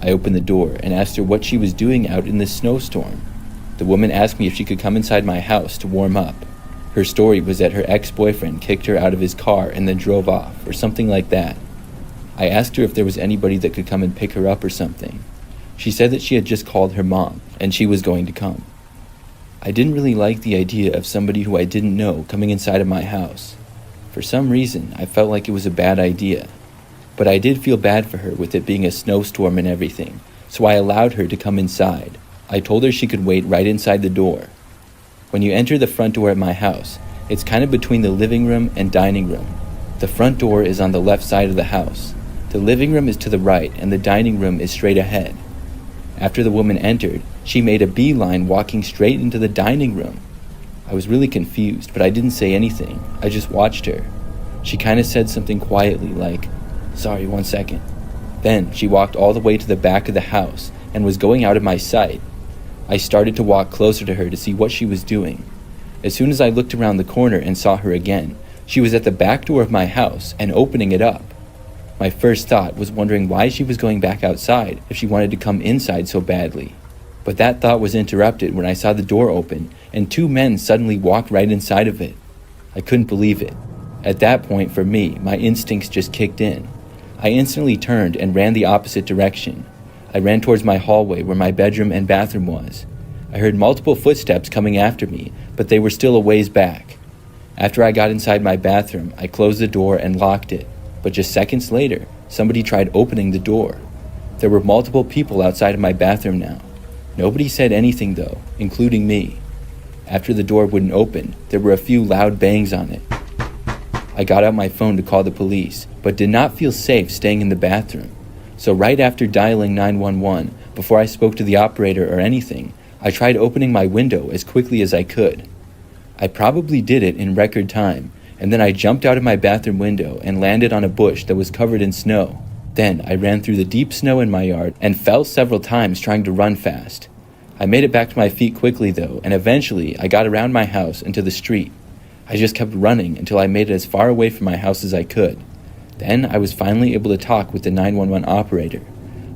I opened the door and asked her what she was doing out in this snowstorm. The woman asked me if she could come inside my house to warm up. Her story was that her ex-boyfriend kicked her out of his car and then drove off, or something like that. I asked her if there was anybody that could come and pick her up or something. She said that she had just called her mom, and she was going to come. I didn't really like the idea of somebody who I didn't know coming inside of my house. For some reason, I felt like it was a bad idea. But I did feel bad for her with it being a snowstorm and everything, so I allowed her to come inside. I told her she could wait right inside the door. When you enter the front door at my house, it's kind of between the living room and dining room. The front door is on the left side of the house. The living room is to the right, and the dining room is straight ahead. After the woman entered, she made a beeline walking straight into the dining room. I was really confused, but I didn't say anything. I just watched her. She kind of said something quietly like, "Sorry, 1 second." Then she walked all the way to the back of the house and was going out of my sight. I started to walk closer to her to see what she was doing. As soon as I looked around the corner and saw her again, she was at the back door of my house and opening it up. My first thought was wondering why she was going back outside if she wanted to come inside so badly. But that thought was interrupted when I saw the door open and 2 men suddenly walked right inside of it. I couldn't believe it. At that point, for me, my instincts just kicked in. I instantly turned and ran the opposite direction. I ran towards my hallway where my bedroom and bathroom was. I heard multiple footsteps coming after me, but they were still a ways back. After I got inside my bathroom, I closed the door and locked it. But just seconds later, somebody tried opening the door. There were multiple people outside of my bathroom now. Nobody said anything though, including me. After the door wouldn't open, there were a few loud bangs on it. I got out my phone to call the police, but did not feel safe staying in the bathroom. So right after dialing 911, before I spoke to the operator or anything, I tried opening my window as quickly as I could. I probably did it in record time, and then I jumped out of my bathroom window and landed on a bush that was covered in snow. Then I ran through the deep snow in my yard and fell several times trying to run fast. I made it back to my feet quickly though, and eventually I got around my house and to the street. I just kept running until I made it as far away from my house as I could. Then I was finally able to talk with the 911 operator.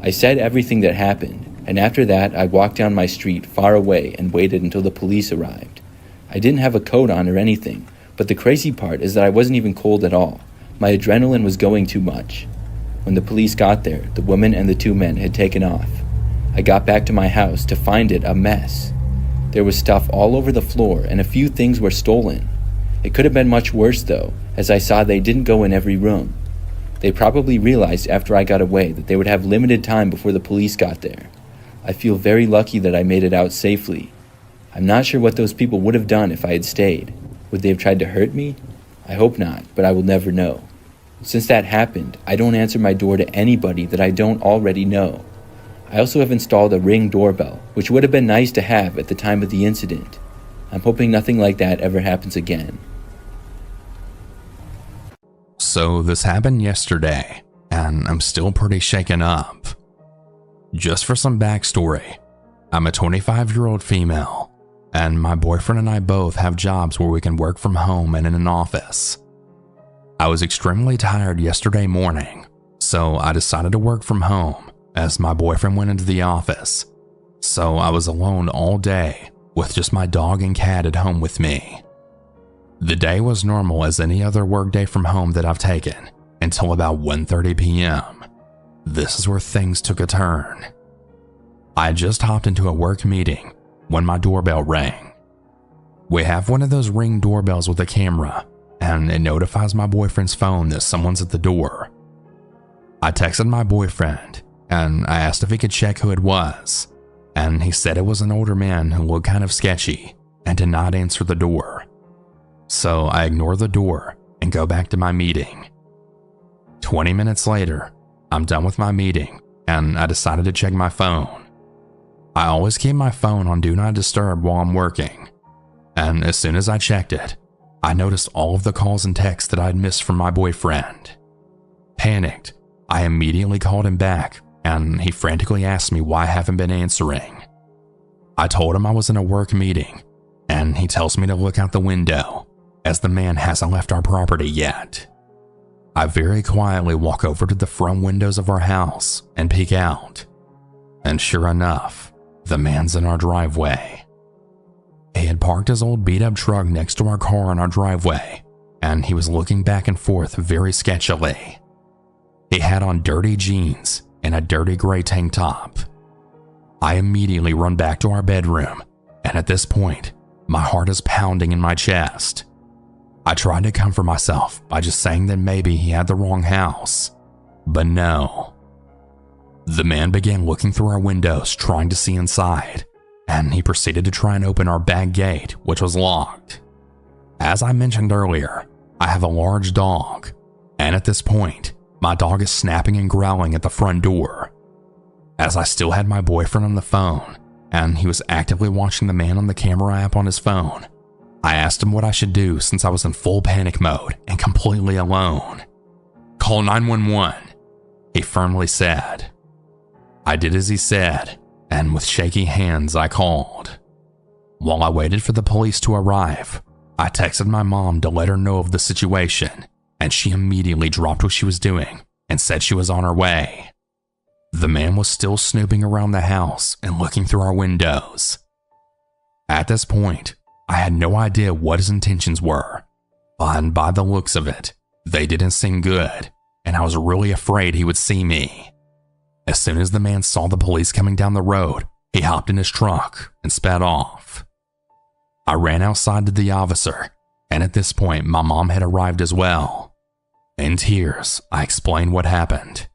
I said everything that happened, and after that I walked down my street far away and waited until the police arrived. I didn't have a coat on or anything, but the crazy part is that I wasn't even cold at all. My adrenaline was going too much. When the police got there, the woman and the 2 men had taken off. I got back to my house to find it a mess. There was stuff all over the floor and a few things were stolen. It could have been much worse though, as I saw they didn't go in every room. They probably realized after I got away that they would have limited time before the police got there. I feel very lucky that I made it out safely. I'm not sure what those people would have done if I had stayed. Would they have tried to hurt me? I hope not, but I will never know. Since that happened, I don't answer my door to anybody that I don't already know. I also have installed a Ring doorbell, which would have been nice to have at the time of the incident. I'm hoping nothing like that ever happens again. So this happened yesterday, and I'm still pretty shaken up. Just for some backstory, I'm a 25-year-old female, and my boyfriend and I both have jobs where we can work from home and in an office. I was extremely tired yesterday morning, so I decided to work from home as my boyfriend went into the office. So I was alone all day with just my dog and cat at home with me. The day was normal as any other workday from home that I've taken until about 1:30 p.m. This is where things took a turn. I had just hopped into a work meeting when my doorbell rang. We have one of those Ring doorbells with a camera, and it notifies my boyfriend's phone that someone's at the door. I texted my boyfriend, and I asked if he could check who it was, and he said it was an older man who looked kind of sketchy and did not answer the door. So I ignore the door and go back to my meeting. 20 minutes later, I'm done with my meeting, and I decided to check my phone. I always keep my phone on Do Not Disturb while I'm working, and as soon as I checked it, I noticed all of the calls and texts that I'd missed from my boyfriend. Panicked, I immediately called him back, and he frantically asked me why I haven't been answering. I told him I was in a work meeting, and he tells me to look out the window. as the man hasn't left our property yet. I very quietly walk over to the front windows of our house and peek out. And sure enough, the man's in our driveway. He had parked his old beat-up truck next to our car in our driveway, and he was looking back and forth very sketchily. He had on dirty jeans and a dirty gray tank top. I immediately run back to our bedroom, and at this point, my heart is pounding in my chest. I tried to comfort myself by just saying that maybe he had the wrong house, but no. The man began looking through our windows trying to see inside, and he proceeded to try and open our back gate, which was locked. As I mentioned earlier, I have a large dog, and at this point, my dog is snapping and growling at the front door. As I still had my boyfriend on the phone, and he was actively watching the man on the camera app on his phone, I asked him what I should do since I was in full panic mode and completely alone. "Call 911, he firmly said. I did as he said, and with shaky hands I called. While I waited for the police to arrive, I texted my mom to let her know of the situation, and she immediately dropped what she was doing and said she was on her way. The man was still snooping around the house and looking through our windows. At this point, I had no idea what his intentions were, and by the looks of it, they didn't seem good, and I was really afraid he would see me. As soon as the man saw the police coming down the road, he hopped in his truck and sped off. I ran outside to the officer, and at this point my mom had arrived as well. In tears, I explained what happened,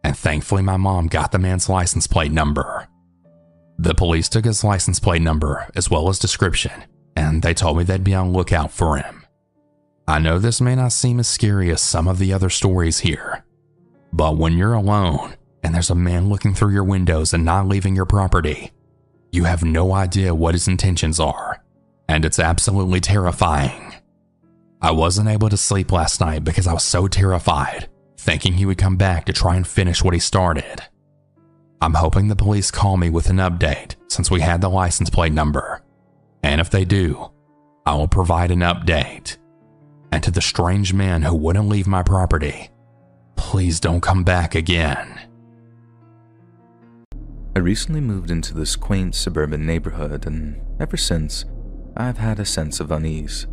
and thankfully my mom got the man's license plate number. The police took his license plate number as well as description, and they told me they'd be on lookout for him. I know this may not seem as scary as some of the other stories here, but when you're alone and there's a man looking through your windows and not leaving your property, you have no idea what his intentions are, and it's absolutely terrifying. I wasn't able to sleep last night because I was so terrified, thinking he would come back to try and finish what he started. I'm hoping the police call me with an update since we had the license plate number, and if they do, I will provide an update. And to the strange man who wouldn't leave my property, please don't come back again. I recently moved into this quaint suburban neighborhood, and ever since, I've had a sense of unease.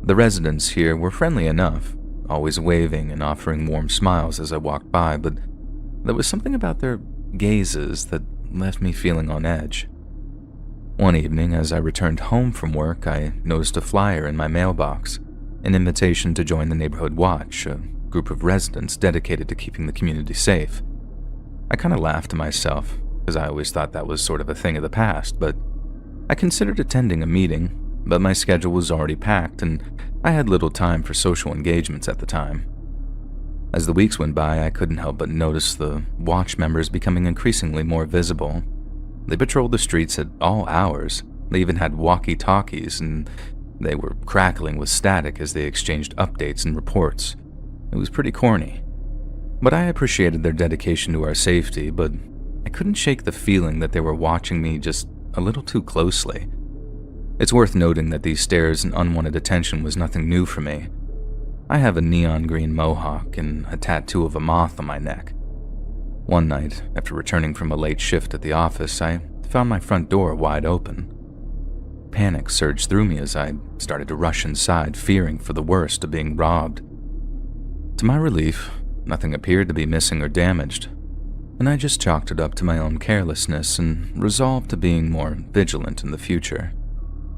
The residents here were friendly enough, always waving and offering warm smiles as I walked by, but there was something about their gazes that left me feeling on edge. One evening, as I returned home from work, I noticed a flyer in my mailbox, an invitation to join the Neighborhood Watch, a group of residents dedicated to keeping the community safe. I kind of laughed to myself, because I always thought that was sort of a thing of the past, but I considered attending a meeting, but my schedule was already packed and I had little time for social engagements at the time. As the weeks went by, I couldn't help but notice the watch members becoming increasingly more visible. They patrolled the streets at all hours. They even had walkie-talkies, and they were crackling with static as they exchanged updates and reports. It was pretty corny. But I appreciated their dedication to our safety, but I couldn't shake the feeling that they were watching me just a little too closely. It's worth noting that these stares and unwanted attention was nothing new for me. I have a neon green mohawk and a tattoo of a moth on my neck. One night, after returning from a late shift at the office, I found my front door wide open. Panic surged through me as I started to rush inside, fearing for the worst of being robbed. To my relief, nothing appeared to be missing or damaged, and I just chalked it up to my own carelessness and resolved to being more vigilant in the future.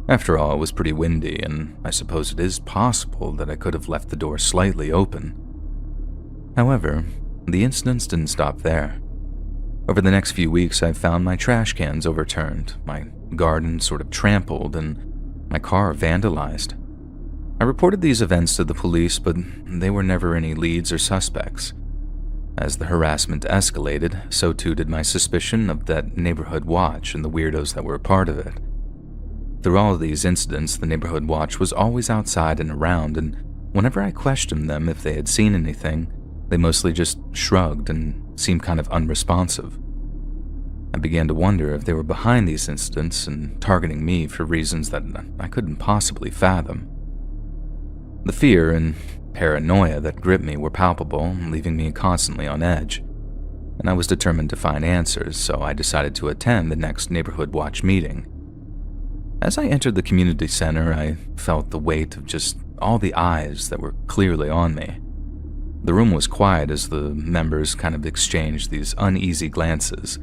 After all, it was pretty windy, and I suppose it is possible that I could have left the door slightly open. However, the incidents didn't stop there. Over the next few weeks, I found my trash cans overturned, my garden sort of trampled, and my car vandalized. I reported these events to the police, but they were never any leads or suspects. As the harassment escalated, so too did my suspicion of that neighborhood watch and the weirdos that were a part of it. Through all of these incidents, the neighborhood watch was always outside and around, and whenever I questioned them if they had seen anything, they mostly just shrugged and seemed kind of unresponsive. I began to wonder if they were behind these incidents and targeting me for reasons that I couldn't possibly fathom. The fear and paranoia that gripped me were palpable, leaving me constantly on edge, and I was determined to find answers, so I decided to attend the next neighborhood watch meeting. As I entered the community center, I felt the weight of just all the eyes that were clearly on me. The room was quiet as the members kind of exchanged these uneasy glances,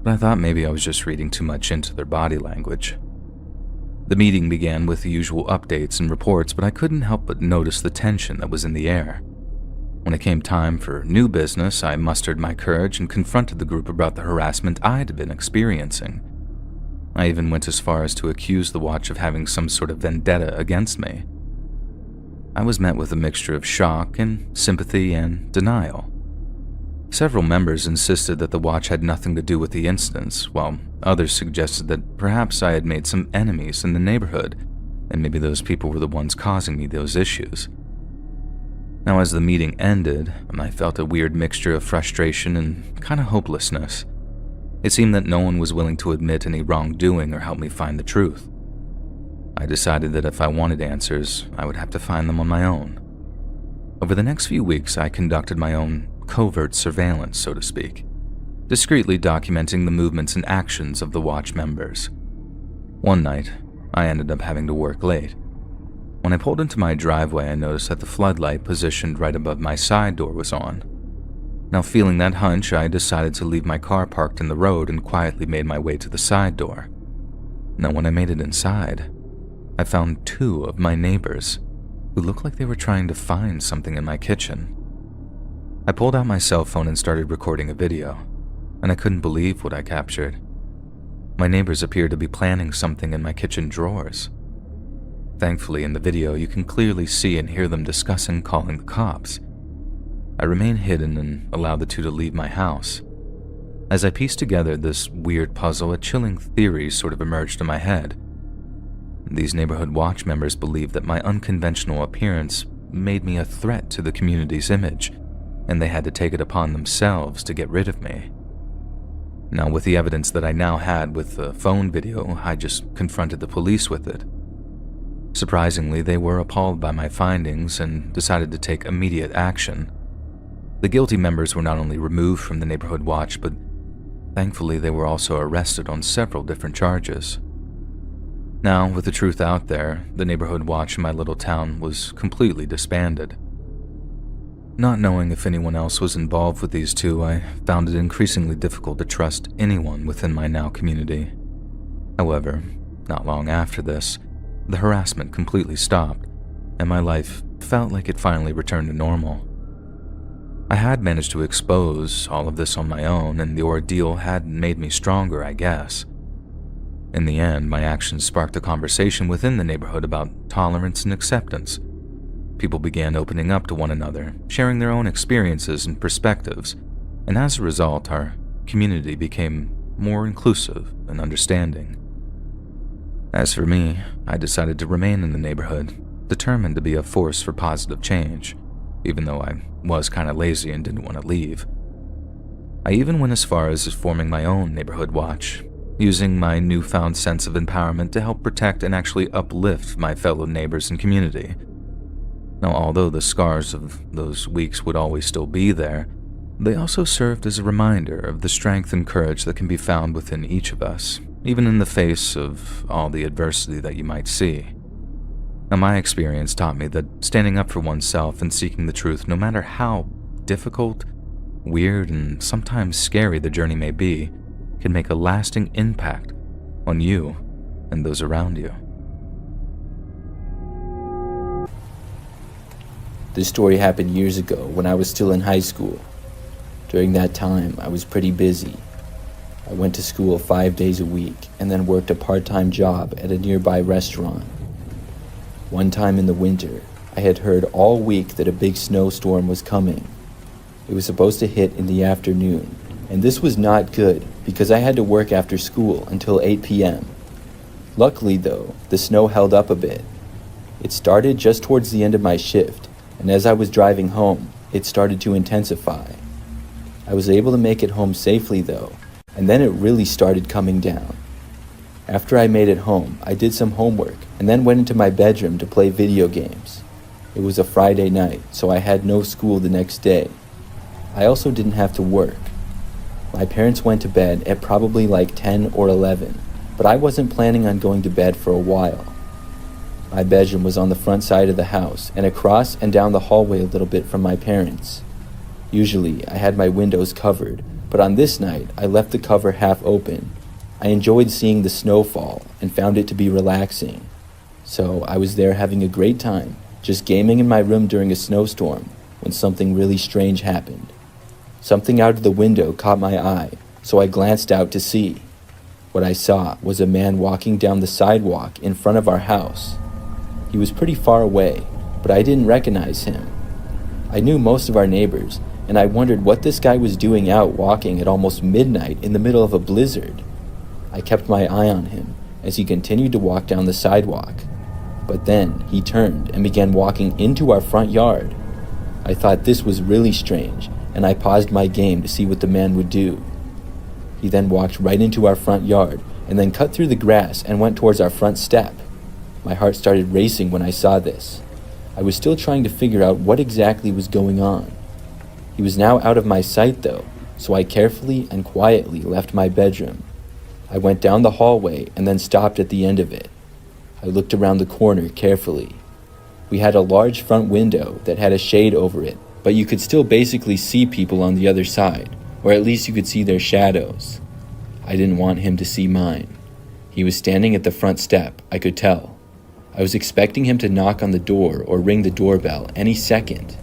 but I thought maybe I was just reading too much into their body language. The meeting began with the usual updates and reports, but I couldn't help but notice the tension that was in the air. When it came time for new business, I mustered my courage and confronted the group about the harassment I'd been experiencing. I even went as far as to accuse the watch of having some sort of vendetta against me. I was met with a mixture of shock and sympathy and denial. Several members insisted that the watch had nothing to do with the incidents, while others suggested that perhaps I had made some enemies in the neighborhood, and maybe those people were the ones causing me those issues. Now, as the meeting ended, I felt a weird mixture of frustration and kind of hopelessness. It seemed that no one was willing to admit any wrongdoing or help me find the truth. I decided that if I wanted answers, I would have to find them on my own. Over the next few weeks, I conducted my own covert surveillance, so to speak, discreetly documenting the movements and actions of the watch members. One night, I ended up having to work late. When I pulled into my driveway, I noticed that the floodlight positioned right above my side door was on. Now, feeling that hunch, I decided to leave my car parked in the road and quietly made my way to the side door. Now, when I made it inside, I found two of my neighbors who looked like they were trying to find something in my kitchen. I pulled out my cell phone and started recording a video, and I couldn't believe what I captured. My neighbors appeared to be planning something in my kitchen drawers. Thankfully, in the video, you can clearly see and hear them discussing calling the cops. I remained hidden and allowed the two to leave my house. As I pieced together this weird puzzle, a chilling theory sort of emerged in my head. These neighborhood watch members believed that my unconventional appearance made me a threat to the community's image, and they had to take it upon themselves to get rid of me. Now, with the evidence that I now had with the phone video, I just confronted the police with it. Surprisingly, they were appalled by my findings and decided to take immediate action. The guilty members were not only removed from the neighborhood watch, but thankfully they were also arrested on several different charges. Now, with the truth out there, the neighborhood watch in my little town was completely disbanded. Not knowing if anyone else was involved with these two, I found it increasingly difficult to trust anyone within my now community. However, not long after this, the harassment completely stopped, and my life felt like it finally returned to normal. I had managed to expose all of this on my own, and the ordeal had made me stronger, I guess. In the end, my actions sparked a conversation within the neighborhood about tolerance and acceptance. People began opening up to one another, sharing their own experiences and perspectives, and as a result, our community became more inclusive and understanding. As for me, I decided to remain in the neighborhood, determined to be a force for positive change, even though I was kind of lazy and didn't want to leave. I even went as far as forming my own neighborhood watch, using my newfound sense of empowerment to help protect and actually uplift my fellow neighbors and community. Now, although the scars of those weeks would always still be there, they also served as a reminder of the strength and courage that can be found within each of us, even in the face of all the adversity that you might see. Now, my experience taught me that standing up for oneself and seeking the truth, no matter how difficult, weird, and sometimes scary the journey may be, can make a lasting impact on you and those around you. This story happened years ago when I was still in high school. During that time, I was pretty busy. I went to school 5 days a week and then worked a part-time job at a nearby restaurant. One time in the winter, I had heard all week that a big snowstorm was coming. It was supposed to hit in the afternoon, and this was not good because I had to work after school until 8 p.m. Luckily though, the snow held up a bit. It started just towards the end of my shift, and as I was driving home, it started to intensify. I was able to make it home safely though, and then it really started coming down. After I made it home, I did some homework and then went into my bedroom to play video games. It was a Friday night, so I had no school the next day. I also didn't have to work. My parents went to bed at probably like 10 or 11, but I wasn't planning on going to bed for a while. My bedroom was on the front side of the house and across and down the hallway a little bit from my parents'. Usually, I had my windows covered, but on this night, I left the cover half open. I enjoyed seeing the snow fall and found it to be relaxing. So I was there having a great time, just gaming in my room during a snowstorm, when something really strange happened. Something out of the window caught my eye, so I glanced out to see. What I saw was a man walking down the sidewalk in front of our house. He was pretty far away, but I didn't recognize him. I knew most of our neighbors, and I wondered what this guy was doing out walking at almost midnight in the middle of a blizzard. I kept my eye on him as he continued to walk down the sidewalk. But then he turned and began walking into our front yard. I thought this was really strange, and I paused my game to see what the man would do. He then walked right into our front yard and then cut through the grass and went towards our front step. My heart started racing when I saw this. I was still trying to figure out what exactly was going on. He was now out of my sight though, so I carefully and quietly left my bedroom. I went down the hallway and then stopped at the end of it. I looked around the corner carefully. We had a large front window that had a shade over it, but you could still basically see people on the other side, or at least you could see their shadows. I didn't want him to see mine. He was standing at the front step, I could tell. I was expecting him to knock on the door or ring the doorbell any second,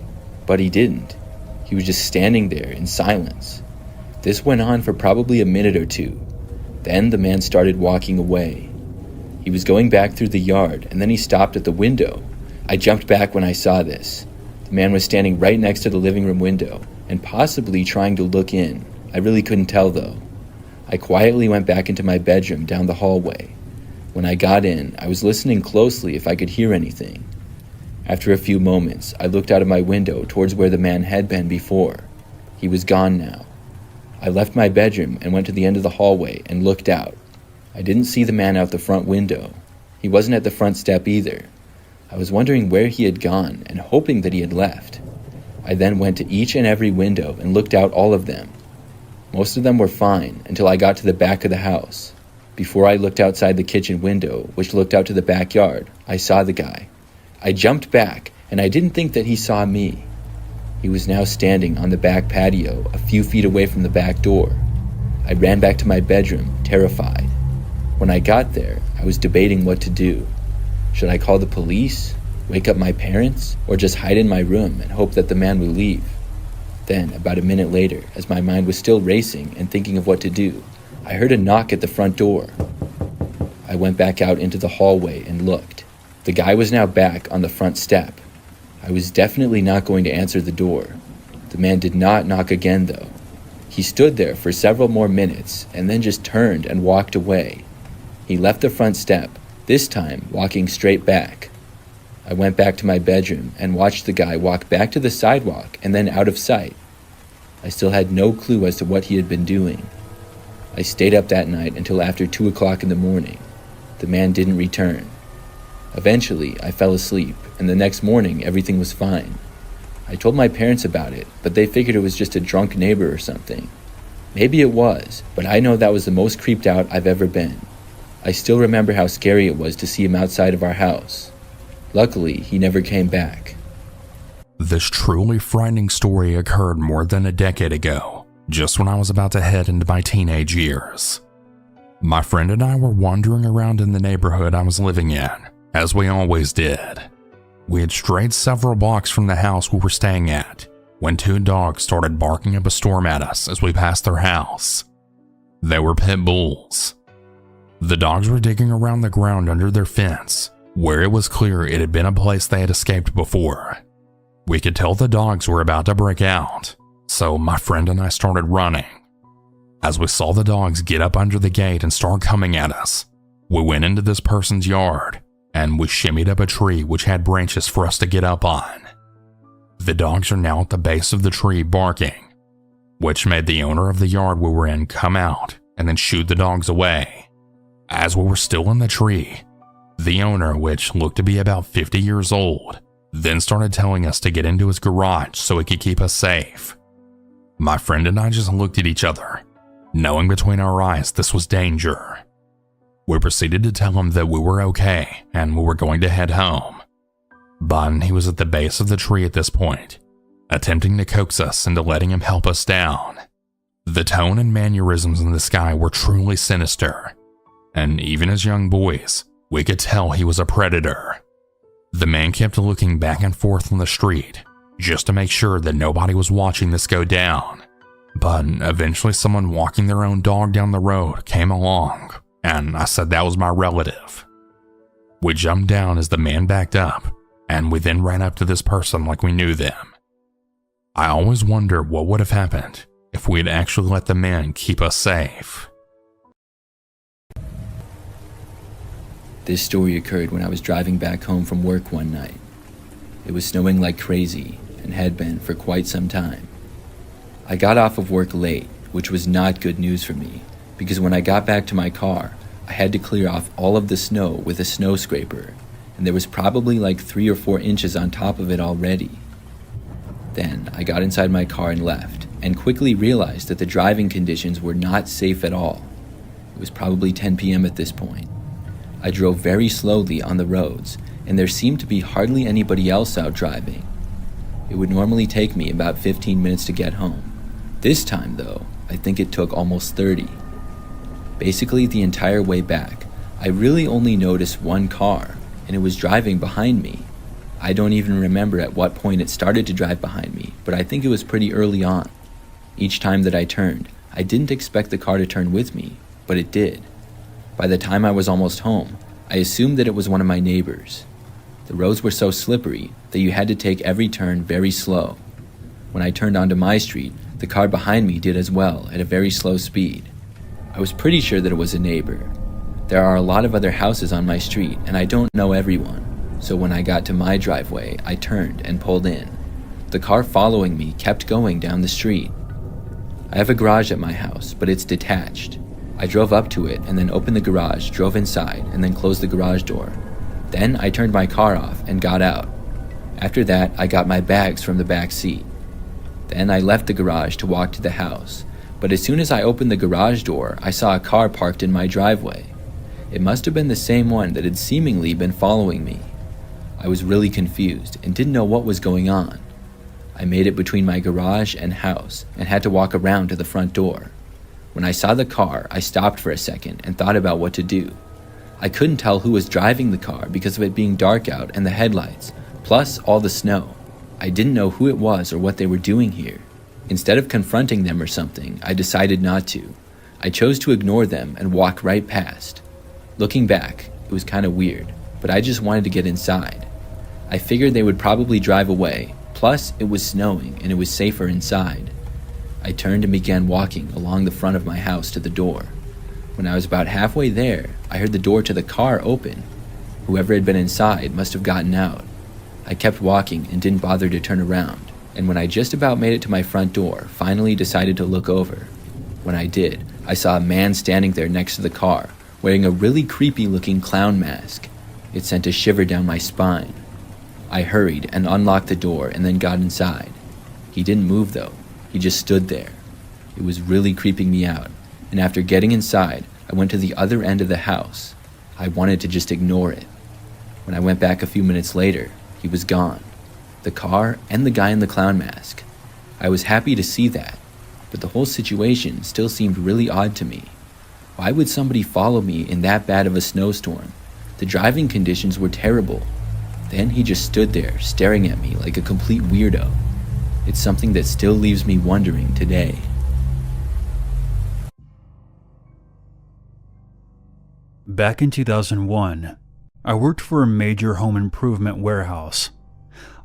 but he didn't. He was just standing there in silence. This went on for probably a minute or two. Then the man started walking away. He was going back through the yard, and then he stopped at the window. I jumped back when I saw this. The man was standing right next to the living room window, and possibly trying to look in. I really couldn't tell though. I quietly went back into my bedroom down the hallway. When I got in, I was listening closely if I could hear anything. After a few moments, I looked out of my window towards where the man had been before. He was gone now. I left my bedroom and went to the end of the hallway and looked out. I didn't see the man out the front window. He wasn't at the front step either. I was wondering where he had gone and hoping that he had left. I then went to each and every window and looked out all of them. Most of them were fine until I got to the back of the house. Before I looked outside the kitchen window, which looked out to the backyard, I saw the guy. I jumped back, and I didn't think that he saw me. He was now standing on the back patio, a few feet away from the back door. I ran back to my bedroom, terrified. When I got there, I was debating what to do. Should I call the police, wake up my parents, or just hide in my room and hope that the man would leave? Then, about a minute later, as my mind was still racing and thinking of what to do, I heard a knock at the front door. I went back out into the hallway and looked. The guy was now back on the front step. I was definitely not going to answer the door. The man did not knock again though. He stood there for several more minutes and then just turned and walked away. He left the front step, this time walking straight back. I went back to my bedroom and watched the guy walk back to the sidewalk and then out of sight. I still had no clue as to what he had been doing. I stayed up that night until after 2 o'clock in the morning. The man didn't return. Eventually, I fell asleep, and the next morning everything was fine. I told my parents about it, but they figured it was just a drunk neighbor or something. Maybe it was, but I know that was the most creeped out I've ever been. I still remember how scary it was to see him outside of our house. Luckily, he never came back. This truly frightening story occurred more than a decade ago, just when I was about to head into my teenage years. My friend and I were wandering around in the neighborhood I was living in, as we always did. We had strayed several blocks from the house we were staying at, when 2 dogs started barking up a storm at us as we passed their house. They were pit bulls. The dogs were digging around the ground under their fence, where it was clear it had been a place they had escaped before. We could tell the dogs were about to break out, so my friend and I started running. As we saw the dogs get up under the gate and start coming at us, we went into this person's yard, and we shimmied up a tree which had branches for us to get up on. The dogs are now at the base of the tree barking, which made the owner of the yard we were in come out and then shoo the dogs away. As we were still in the tree, the owner, which looked to be about 50 years old, then started telling us to get into his garage so he could keep us safe. My friend and I just looked at each other, knowing between our eyes this was danger. We proceeded to tell him that we were okay and we were going to head home. But he was at the base of the tree at this point, attempting to coax us into letting him help us down. The tone and mannerisms in this guy were truly sinister, and even as young boys, we could tell he was a predator. The man kept looking back and forth on the street, just to make sure that nobody was watching this go down. But eventually someone walking their own dog down the road came along, and I said that was my relative. We jumped down as the man backed up, and we then ran up to this person like we knew them. I always wonder what would have happened if we had actually let the man keep us safe. This story occurred when I was driving back home from work one night. It was snowing like crazy and had been for quite some time. I got off of work late, which was not good news for me, because when I got back to my car, I had to clear off all of the snow with a snow scraper, and there was probably like 3 or 4 inches on top of it already. Then I got inside my car and left, and quickly realized that the driving conditions were not safe at all. It was probably 10 p.m. at this point. I drove very slowly on the roads, and there seemed to be hardly anybody else out driving. It would normally take me about 15 minutes to get home. This time, though, I think it took almost 30. Basically, the entire way back, I really only noticed one car, and it was driving behind me. I don't even remember at what point it started to drive behind me, but I think it was pretty early on. Each time that I turned, I didn't expect the car to turn with me, but it did. By the time I was almost home, I assumed that it was one of my neighbors. The roads were so slippery that you had to take every turn very slow. When I turned onto my street, the car behind me did as well at a very slow speed. I was pretty sure that it was a neighbor. There are a lot of other houses on my street, and I don't know everyone, so when I got to my driveway, I turned and pulled in. The car following me kept going down the street. I have a garage at my house, but it's detached. I drove up to it and then opened the garage, drove inside, and then closed the garage door. Then I turned my car off and got out. After that, I got my bags from the back seat. Then I left the garage to walk to the house, but as soon as I opened the garage door, I saw a car parked in my driveway. It must have been the same one that had seemingly been following me. I was really confused and didn't know what was going on. I made it between my garage and house and had to walk around to the front door. When I saw the car, I stopped for a second and thought about what to do. I couldn't tell who was driving the car because of it being dark out and the headlights, plus all the snow. I didn't know who it was or what they were doing here. Instead of confronting them or something, I decided not to. I chose to ignore them and walk right past. Looking back, it was kind of weird, but I just wanted to get inside. I figured they would probably drive away, plus it was snowing and it was safer inside. I turned and began walking along the front of my house to the door. When I was about halfway there, I heard the door to the car open. Whoever had been inside must have gotten out. I kept walking and didn't bother to turn around, and when I just about made it to my front door, finally decided to look over. When I did, I saw a man standing there next to the car, wearing a really creepy looking clown mask. It sent a shiver down my spine. I hurried and unlocked the door and then got inside. He didn't move though. He just stood there. It was really creeping me out, and after getting inside, I went to the other end of the house. I wanted to just ignore it. When I went back a few minutes later, he was gone. The car and the guy in the clown mask. I was happy to see that, but the whole situation still seemed really odd to me. Why would somebody follow me in that bad of a snowstorm? The driving conditions were terrible. Then he just stood there staring at me like a complete weirdo. It's something that still leaves me wondering today. Back in 2001, I worked for a major home improvement warehouse.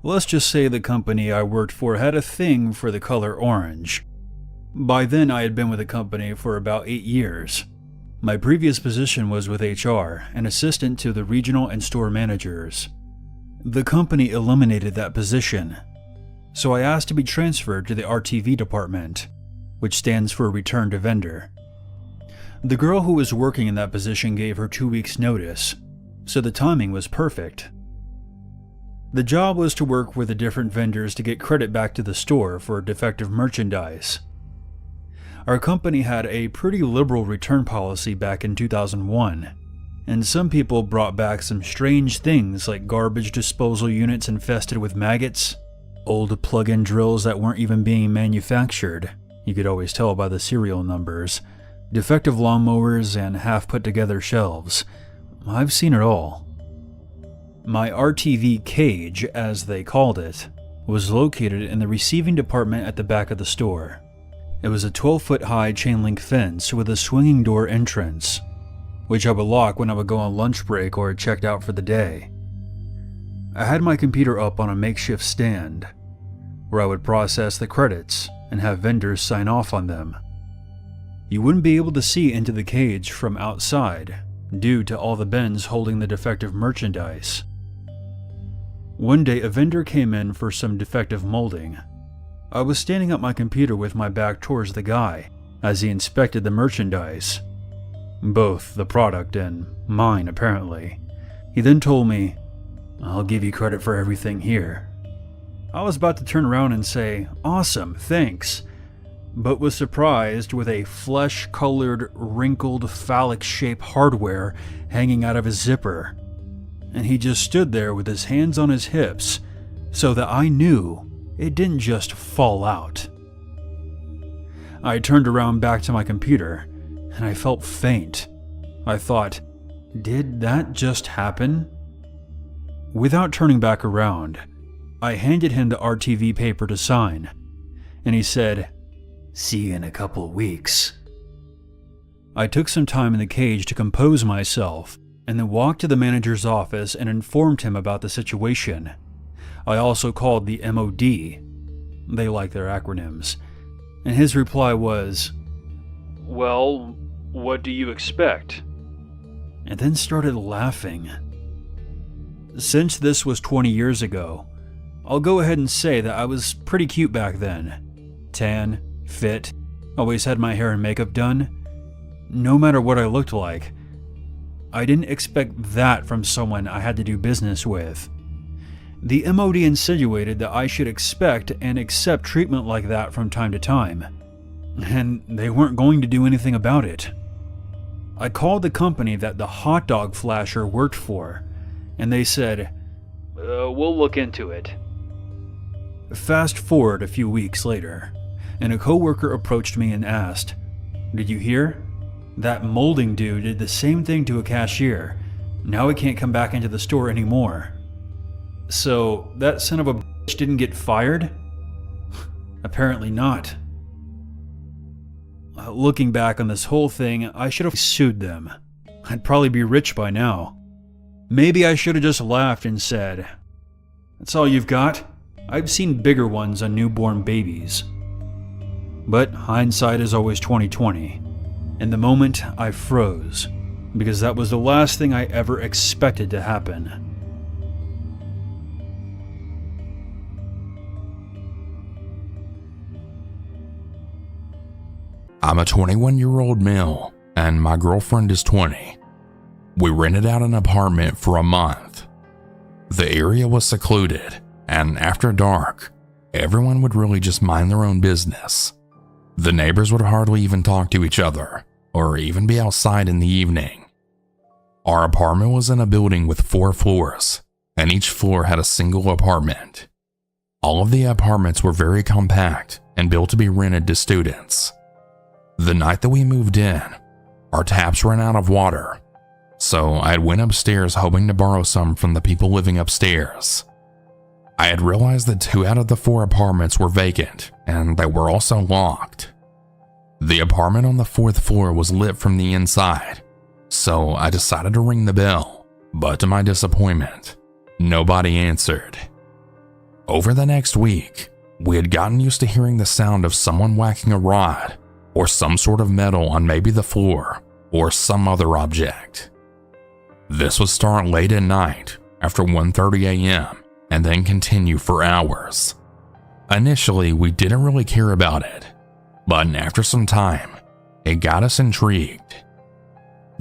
Let's just say the company I worked for had a thing for the color orange. By then, I had been with the company for about 8 years. My previous position was with HR, an assistant to the regional and store managers. The company eliminated that position, so I asked to be transferred to the RTV department, which stands for Return to Vendor. The girl who was working in that position gave her 2 weeks' notice, so the timing was perfect. The job was to work with the different vendors to get credit back to the store for defective merchandise. Our company had a pretty liberal return policy back in 2001, and some people brought back some strange things like garbage disposal units infested with maggots, old plug-in drills that weren't even being manufactured, you could always tell by the serial numbers, defective lawnmowers, and half-put-together shelves. I've seen it all. My RTV cage, as they called it, was located in the receiving department at the back of the store. It was a 12-foot-high chain-link fence with a swinging door entrance, which I would lock when I would go on lunch break or checked out for the day. I had my computer up on a makeshift stand, where I would process the credits and have vendors sign off on them. You wouldn't be able to see into the cage from outside, due to all the bins holding the defective merchandise. One day, a vendor came in for some defective molding. I was standing at my computer with my back towards the guy as he inspected the merchandise. Both the product and mine, apparently. He then told me, "I'll give you credit for everything here." I was about to turn around and say, "Awesome, thanks," but was surprised with a flesh-colored, wrinkled, phallic-shaped hardware hanging out of his zipper. And he just stood there with his hands on his hips, so that I knew it didn't just fall out. I turned around back to my computer, and I felt faint. I thought, did that just happen? Without turning back around, I handed him the RTV paper to sign, and he said, "See you in a couple of weeks." I took some time in the cage to compose myself, and then walked to the manager's office and informed him about the situation. I also called the MOD. They like their acronyms. And his reply was, "Well, what do you expect?" And then started laughing. Since this was 20 years ago, I'll go ahead and say that I was pretty cute back then. Tan, fit, always had my hair and makeup done. No matter what I looked like, I didn't expect that from someone I had to do business with. The MOD insinuated that I should expect and accept treatment like that from time to time, and they weren't going to do anything about it. I called the company that the hot dog flasher worked for, and they said, "We'll look into it." Fast forward a few weeks later, and a coworker approached me and asked, "Did you hear? That molding dude did the same thing to a cashier. Now he can't come back into the store anymore." So, that son of a bitch didn't get fired? Apparently not. Looking back on this whole thing, I should have sued them. I'd probably be rich by now. Maybe I should have just laughed and said, "That's all you've got? I've seen bigger ones on newborn babies." But hindsight is always 20/20. In the moment, I froze, because that was the last thing I ever expected to happen. I'm a 21-year-old male, and my girlfriend is 20. We rented out an apartment for a month. The area was secluded, and after dark, everyone would really just mind their own business. The neighbors would hardly even talk to each other, or even be outside in the evening. Our apartment was in a building with 4 floors, and each floor had a single apartment. All of the apartments were very compact and built to be rented to students. The night that we moved in, our taps ran out of water, so I went upstairs hoping to borrow some from the people living upstairs. I had realized that 2 out of the 4 apartments were vacant, and they were also locked. The apartment on the 4th floor was lit from the inside, so I decided to ring the bell, but to my disappointment, nobody answered. Over the next week, we had gotten used to hearing the sound of someone whacking a rod or some sort of metal on maybe the floor or some other object. This would start late at night after 1:30 a.m. and then continue for hours. Initially, we didn't really care about it, but after some time, it got us intrigued.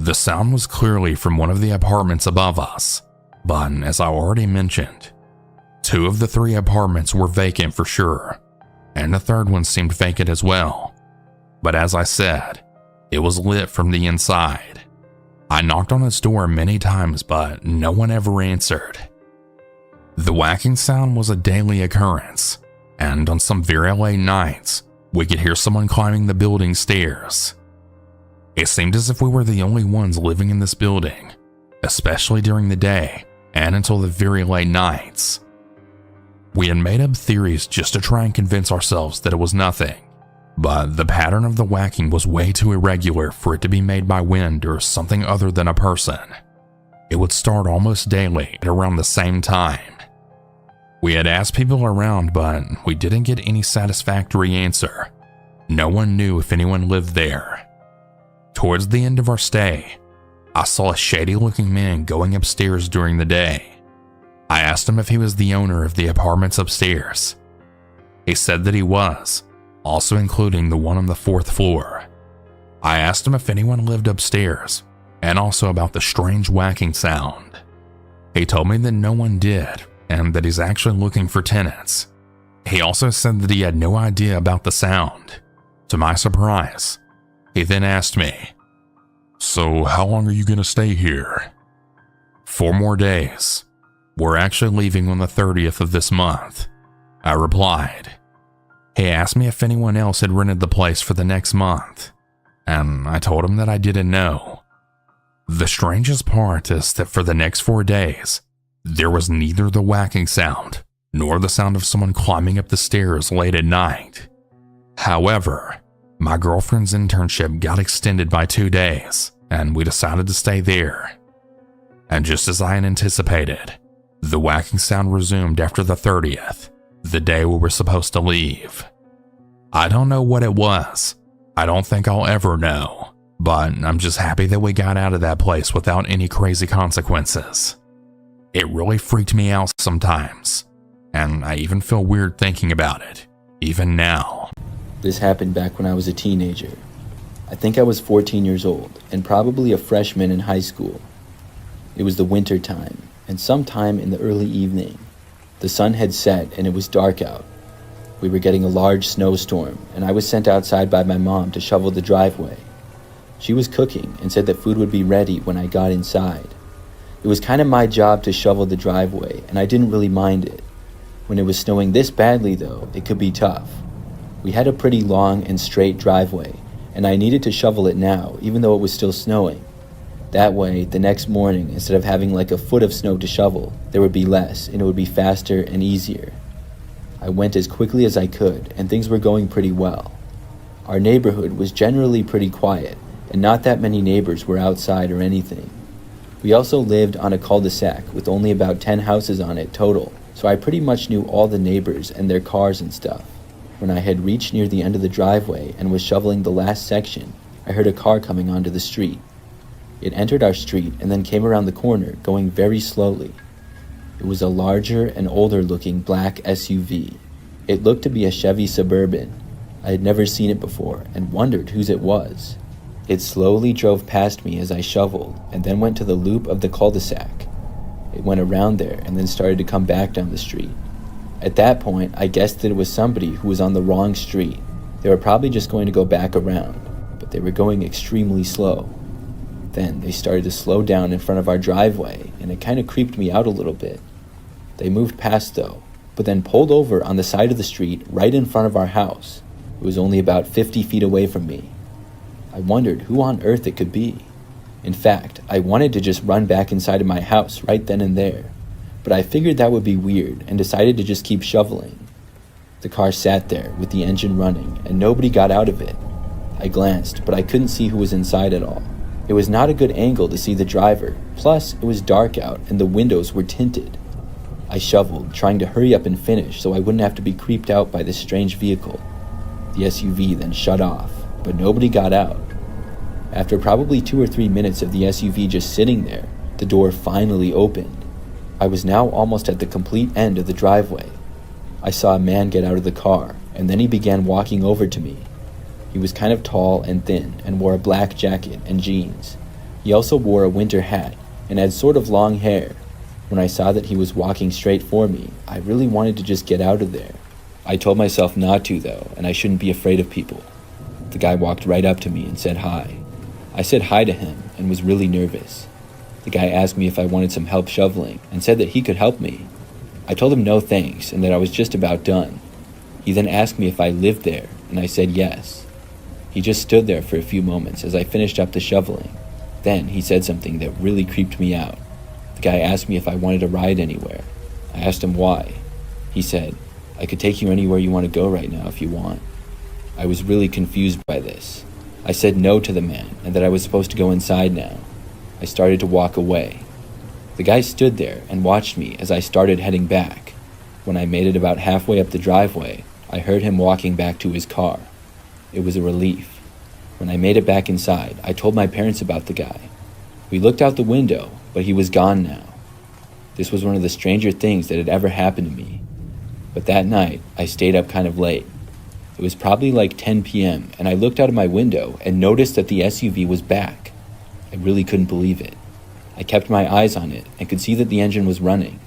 The sound was clearly from one of the apartments above us, but as I already mentioned, 2 of the 3 apartments were vacant for sure, and the 3rd one seemed vacant as well. But as I said, it was lit from the inside. I knocked on its door many times, but no one ever answered. The whacking sound was a daily occurrence, and on some very late nights, we could hear someone climbing the building stairs. It seemed as if we were the only ones living in this building, especially during the day and until the very late nights. We had made up theories just to try and convince ourselves that it was nothing, but the pattern of the whacking was way too irregular for it to be made by wind or something other than a person. It would start almost daily at around the same time. We had asked people around, but we didn't get any satisfactory answer. No one knew if anyone lived there. Towards the end of our stay, I saw a shady-looking man going upstairs during the day. I asked him if he was the owner of the apartments upstairs. He said that he was, also including the one on the 4th floor. I asked him if anyone lived upstairs, and also about the strange whacking sound. He told me that no one did, and that he's actually looking for tenants. He also said that he had no idea about the sound. To my surprise, he then asked me, "So how long are you going to stay here?" 4 more days. We're actually leaving on the 30th of this month, I replied. He asked me if anyone else had rented the place for the next month, and I told him that I didn't know. The strangest part is that for the next 4 days, there was neither the whacking sound nor the sound of someone climbing up the stairs late at night. However, my girlfriend's internship got extended by 2 days, and we decided to stay there. And just as I had anticipated, the whacking sound resumed after the 30th, the day we were supposed to leave. I don't know what it was. I don't think I'll ever know, but I'm just happy that we got out of that place without any crazy consequences. It really freaked me out sometimes, and I even feel weird thinking about it, even now. This happened back when I was a teenager. I think I was 14 years old, and probably a freshman in high school. It was the winter time, and sometime in the early evening, the sun had set and it was dark out. We were getting a large snowstorm, and I was sent outside by my mom to shovel the driveway. She was cooking and said that food would be ready when I got inside. It was kind of my job to shovel the driveway, and I didn't really mind it. When it was snowing this badly, though, it could be tough. We had a pretty long and straight driveway, and I needed to shovel it now, even though it was still snowing. That way, the next morning, instead of having like a foot of snow to shovel, there would be less, and it would be faster and easier. I went as quickly as I could, and things were going pretty well. Our neighborhood was generally pretty quiet, and not that many neighbors were outside or anything. We also lived on a cul-de-sac with only about 10 houses on it total, so I pretty much knew all the neighbors and their cars and stuff. When I had reached near the end of the driveway and was shoveling the last section, I heard a car coming onto the street. It entered our street and then came around the corner, going very slowly. It was a larger and older-looking black SUV. It looked to be a Chevy Suburban. I had never seen it before and wondered whose it was. It slowly drove past me as I shoveled and then went to the loop of the cul-de-sac. It went around there and then started to come back down the street. At that point, I guessed that it was somebody who was on the wrong street. They were probably just going to go back around, but they were going extremely slow. Then they started to slow down in front of our driveway, and it kind of creeped me out a little bit. They moved past though, but then pulled over on the side of the street right in front of our house. It was only about 50 feet away from me. I wondered who on earth it could be. In fact, I wanted to just run back inside of my house right then and there, but I figured that would be weird and decided to just keep shoveling. The car sat there with the engine running and nobody got out of it. I glanced, but I couldn't see who was inside at all. It was not a good angle to see the driver, plus it was dark out and the windows were tinted. I shoveled, trying to hurry up and finish so I wouldn't have to be creeped out by this strange vehicle. The SUV then shut off, but nobody got out. After probably 2 or 3 minutes of the SUV just sitting there, the door finally opened. I was now almost at the complete end of the driveway. I saw a man get out of the car, and then he began walking over to me. He was kind of tall and thin and wore a black jacket and jeans. He also wore a winter hat and had sort of long hair. When I saw that he was walking straight for me, I really wanted to just get out of there. I told myself not to though, and I shouldn't be afraid of people. The guy walked right up to me and said hi. I said hi to him and was really nervous. The guy asked me if I wanted some help shoveling and said that he could help me. I told him no thanks and that I was just about done. He then asked me if I lived there, and I said yes. He just stood there for a few moments as I finished up the shoveling. Then he said something that really creeped me out. The guy asked me if I wanted to ride anywhere. I asked him why. He said, "I could take you anywhere you want to go right now if you want." I was really confused by this. I said no to the man and that I was supposed to go inside now. I started to walk away. The guy stood there and watched me as I started heading back. When I made it about halfway up the driveway, I heard him walking back to his car. It was a relief. When I made it back inside, I told my parents about the guy. We looked out the window, but he was gone now. This was one of the stranger things that had ever happened to me. But that night, I stayed up kind of late. It was probably like 10 p.m., and I looked out of my window and noticed that the SUV was back. I really couldn't believe it. I kept my eyes on it and could see that the engine was running.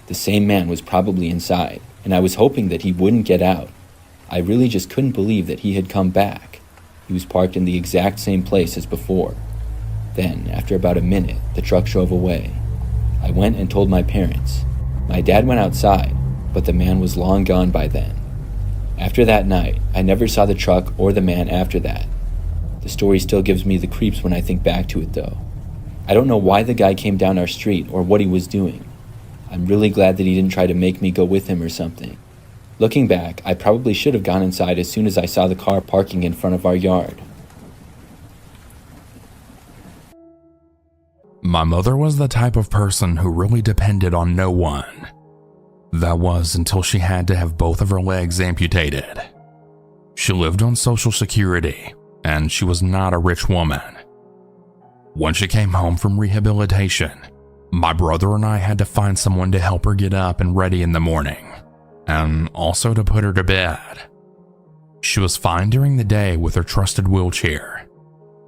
The same man was probably inside, and I was hoping that he wouldn't get out. I really just couldn't believe that he had come back. He was parked in the exact same place as before. Then, after about a minute, the truck drove away. I went and told my parents. My dad went outside, but the man was long gone by then. After that night, I never saw the truck or the man after that. The story still gives me the creeps when I think back to it though. I don't know why the guy came down our street or what he was doing. I'm really glad that he didn't try to make me go with him or something. Looking back, I probably should have gone inside as soon as I saw the car parking in front of our yard. My mother was the type of person who really depended on no one. That was until she had to have both of her legs amputated. She lived on Social Security, and she was not a rich woman. When she came home from rehabilitation, my brother and I had to find someone to help her get up and ready in the morning, and also to put her to bed. She was fine during the day with her trusted wheelchair.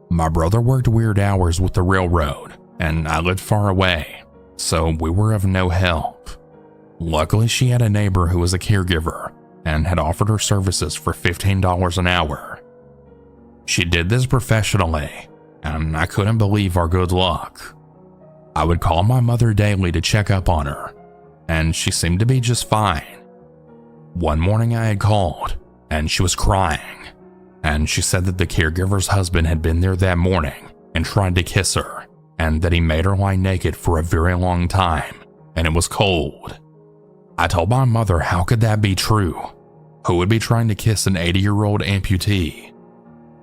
My brother worked weird hours with the railroad, and I lived far away, so we were of no help. Luckily, she had a neighbor who was a caregiver and had offered her services for $15 an hour. She did this professionally, and I couldn't believe our good luck. I would call my mother daily to check up on her, and she seemed to be just fine. One morning I had called, and she was crying, and she said that the caregiver's husband had been there that morning and tried to kiss her, and that he made her lie naked for a very long time, and it was cold. I told my mother how could that be true? Who would be trying to kiss an 80-year-old amputee?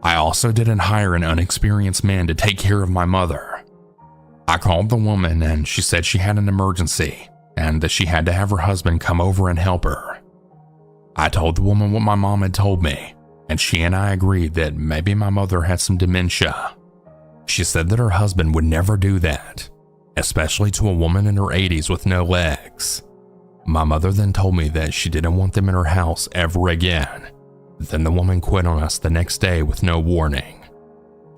I also didn't hire an unexperienced man to take care of my mother. I called the woman and she said she had an emergency and that she had to have her husband come over and help her. I told the woman what my mom had told me, and she and I agreed that maybe my mother had some dementia. She said that her husband would never do that, especially to a woman in her 80s with no legs. My mother then told me that she didn't want them in her house ever again. Then the woman quit on us the next day with no warning.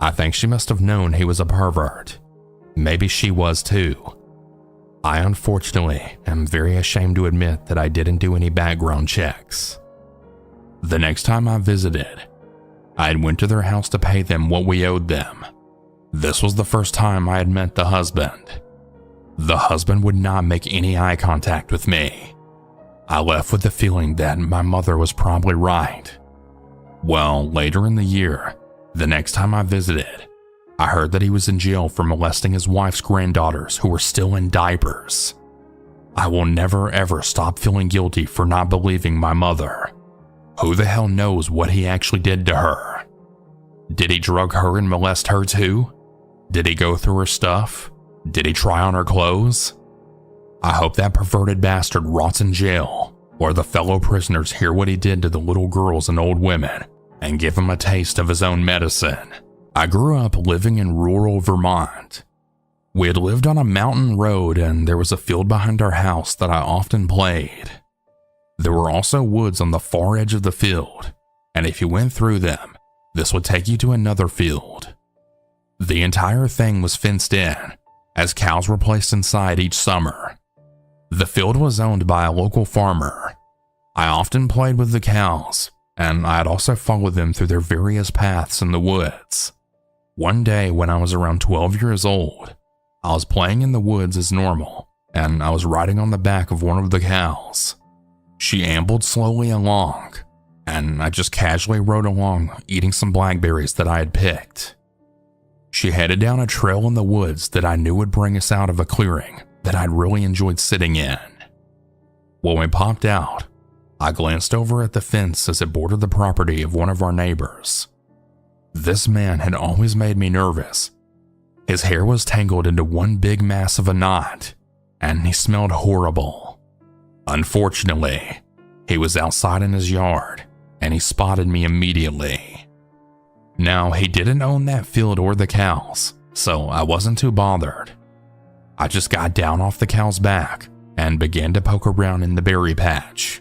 I think she must have known he was a pervert. Maybe she was too. I unfortunately am very ashamed to admit that I didn't do any background checks. The next time I visited, I had went to their house to pay them what we owed them. This was the first time I had met the husband. The husband would not make any eye contact with me. I left with the feeling that my mother was probably right. Well, later in the year, the next time I visited, I heard that he was in jail for molesting his wife's granddaughters who were still in diapers. I will never ever stop feeling guilty for not believing my mother. Who the hell knows what he actually did to her? Did he drug her and molest her too? Did he go through her stuff? Did he try on her clothes? I hope that perverted bastard rots in jail, or the fellow prisoners hear what he did to the little girls and old women and give him a taste of his own medicine. I grew up living in rural Vermont. We had lived on a mountain road and there was a field behind our house that I often played. There were also woods on the far edge of the field, and if you went through them, this would take you to another field. The entire thing was fenced in, as cows were placed inside each summer. The field was owned by a local farmer. I often played with the cows, and I had also followed them through their various paths in the woods. One day when I was around 12 years old, I was playing in the woods as normal, and I was riding on the back of one of the cows. She ambled slowly along, and I just casually rode along eating some blackberries that I had picked. She headed down a trail in the woods that I knew would bring us out of a clearing that I'd really enjoyed sitting in. When we popped out, I glanced over at the fence as it bordered the property of one of our neighbors. This man had always made me nervous. His hair was tangled into one big mass of a knot, and he smelled horrible. Unfortunately, he was outside in his yard, and he spotted me immediately. Now, he didn't own that field or the cows, so I wasn't too bothered. I just got down off the cow's back and began to poke around in the berry patch.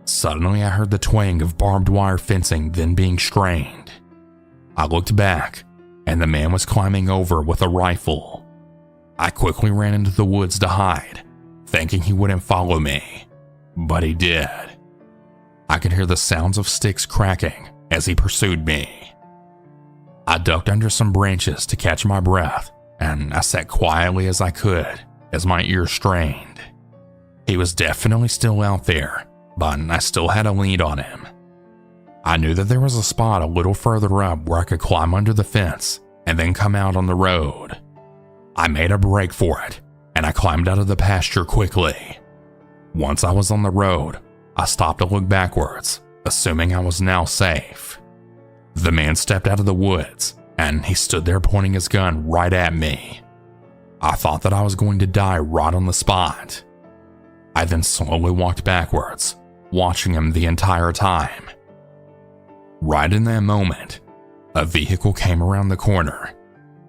Suddenly, I heard the twang of barbed wire fencing then being strained. I looked back, and the man was climbing over with a rifle. I quickly ran into the woods to hide, thinking he wouldn't follow me, but he did. I could hear the sounds of sticks cracking as he pursued me. I ducked under some branches to catch my breath, and I sat quietly as I could as my ears strained. He was definitely still out there, but I still had a lead on him. I knew that there was a spot a little further up where I could climb under the fence and then come out on the road. I made a break for it, and I climbed out of the pasture quickly. Once I was on the road, I stopped to look backwards, assuming I was now safe. The man stepped out of the woods, and he stood there pointing his gun right at me. I thought that I was going to die right on the spot. I then slowly walked backwards, watching him the entire time. Right in that moment, a vehicle came around the corner,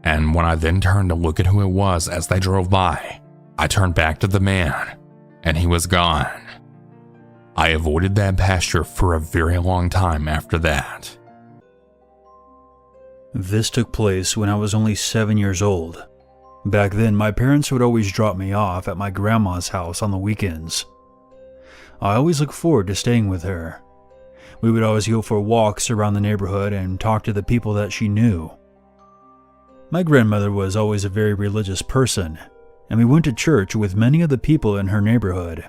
and when I then turned to look at who it was as they drove by, I turned back to the man, and he was gone. I avoided that pasture for a very long time after that. This took place when I was only 7 years old. Back then, my parents would always drop me off at my grandma's house on the weekends. I always looked forward to staying with her. We would always go for walks around the neighborhood and talk to the people that she knew. My grandmother was always a very religious person, and we went to church with many of the people in her neighborhood.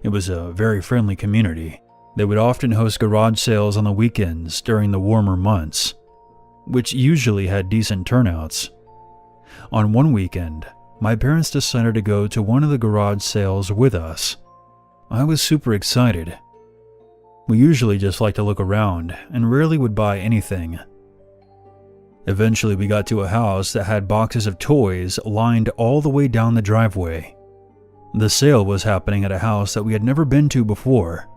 It was a very friendly community. They would often host garage sales on the weekends during the warmer months, which usually had decent turnouts. On one weekend, my parents decided to go to one of the garage sales with us. I was super excited. We usually just like to look around and rarely would buy anything. Eventually, we got to a house that had boxes of toys lined all the way down the driveway. The sale was happening at a house that we had never been to before,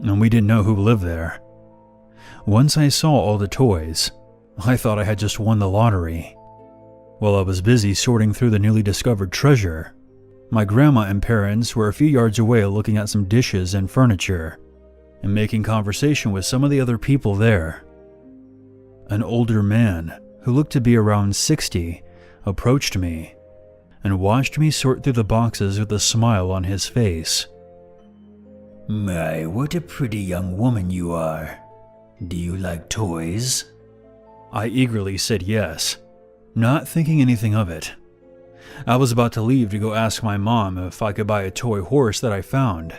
and we didn't know who lived there. Once I saw all the toys, I thought I had just won the lottery. While I was busy sorting through the newly discovered treasure, my grandma and parents were a few yards away looking at some dishes and furniture, and making conversation with some of the other people there. An older man, who looked to be around 60, approached me and watched me sort through the boxes with a smile on his face. "My, what a pretty young woman you are. Do you like toys?" I eagerly said yes, not thinking anything of it. I was about to leave to go ask my mom if I could buy a toy horse that I found.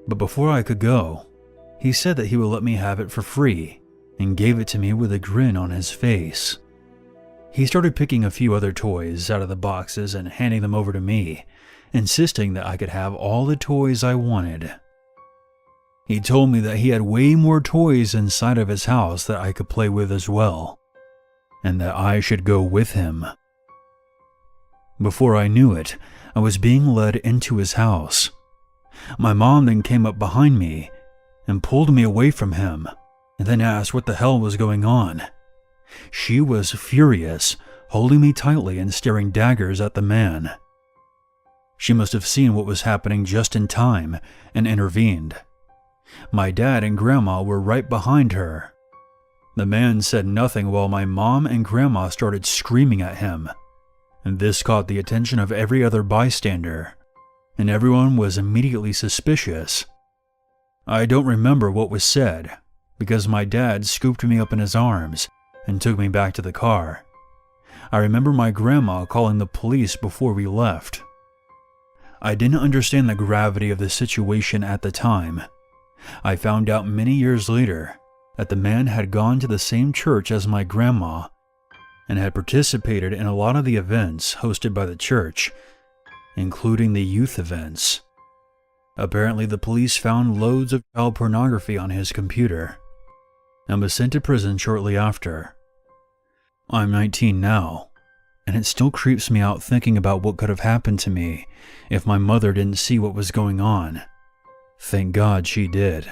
But before I could go, he said that he would let me have it for free and gave it to me with a grin on his face. He started picking a few other toys out of the boxes and handing them over to me, insisting that I could have all the toys I wanted. He told me that he had way more toys inside of his house that I could play with as well, and that I should go with him. Before I knew it, I was being led into his house. My mom then came up behind me and pulled me away from him, and then asked what the hell was going on. She was furious, holding me tightly and staring daggers at the man. She must have seen what was happening just in time and intervened. My dad and grandma were right behind her. The man said nothing while my mom and grandma started screaming at him, and this caught the attention of every other bystander. and everyone was immediately suspicious. I don't remember what was said, because my dad scooped me up in his arms and took me back to the car. I remember my grandma calling the police before we left. I didn't understand the gravity of the situation at the time. I found out many years later that the man had gone to the same church as my grandma and had participated in a lot of the events hosted by the church, including the youth events. Apparently, the police found loads of child pornography on his computer and was sent to prison shortly after. I'm 19 now, and it still creeps me out thinking about what could have happened to me if my mother didn't see what was going on. Thank God she did.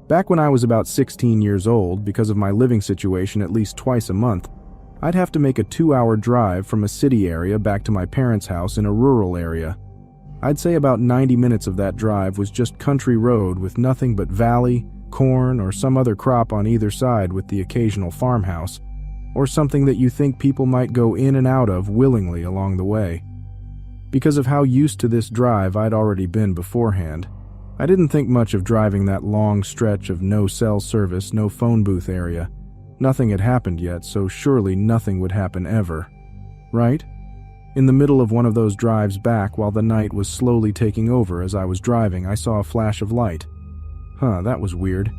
Back when I was about 16 years old, because of my living situation at least twice a month, I'd have to make a 2-hour drive from a city area back to my parents' house in a rural area. I'd say about 90 minutes of that drive was just country road with nothing but valley, corn, or some other crop on either side with the occasional farmhouse, or something that you think people might go in and out of willingly along the way. Because of how used to this drive I'd already been beforehand, I didn't think much of driving that long stretch of no cell service, no phone booth area. Nothing had happened yet, so surely nothing would happen ever. Right? In the middle of one of those drives back, while the night was slowly taking over as I was driving, I saw a flash of light. That was weird.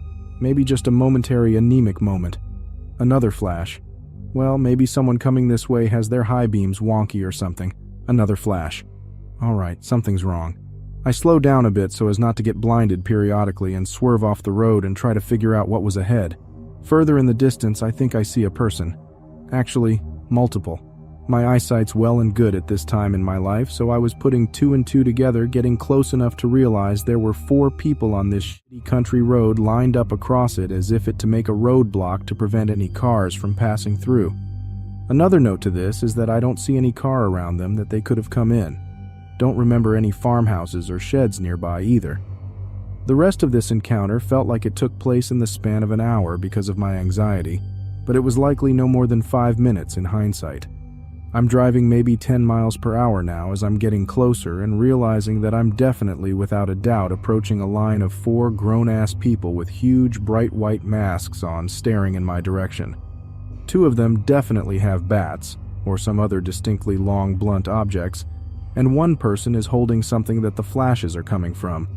Maybe just a momentary anemic moment. Another flash. Well, maybe someone coming this way has their high beams wonky or something. Another flash. Alright, something's wrong. I slow down a bit so as not to get blinded periodically and swerve off the road and try to figure out what was ahead. Further in the distance, I think I see a person. Actually, multiple. My eyesight's well and good at this time in my life, so I was putting 2 and 2 together, getting close enough to realize there were 4 people on this shitty country road lined up across it as if to make a roadblock to prevent any cars from passing through. Another note to this is that I don't see any car around them that they could have come in. Don't remember any farmhouses or sheds nearby either. The rest of this encounter felt like it took place in the span of an hour because of my anxiety, but it was likely no more than 5 minutes in hindsight. I'm driving maybe 10 miles per hour now as I'm getting closer and realizing that I'm definitely without a doubt approaching a line of 4 grown-ass people with huge bright white masks on staring in my direction. 2 of them definitely have bats, or some other distinctly long blunt objects, and 1 person is holding something that the flashes are coming from.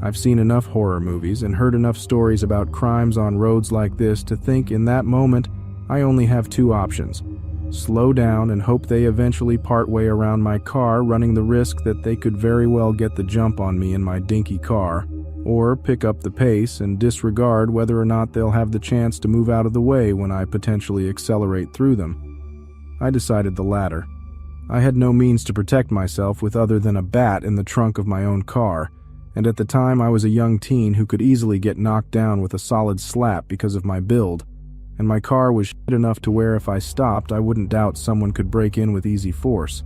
I've seen enough horror movies and heard enough stories about crimes on roads like this to think in that moment I only have 2 options. Slow down and hope they eventually part way around my car, running the risk that they could very well get the jump on me in my dinky car, or pick up the pace and disregard whether or not they'll have the chance to move out of the way when I potentially accelerate through them. I decided the latter. I had no means to protect myself with other than a bat in the trunk of my own car, and at the time I was a young teen who could easily get knocked down with a solid slap because of my build, and my car was shit enough to where if I stopped I wouldn't doubt someone could break in with easy force.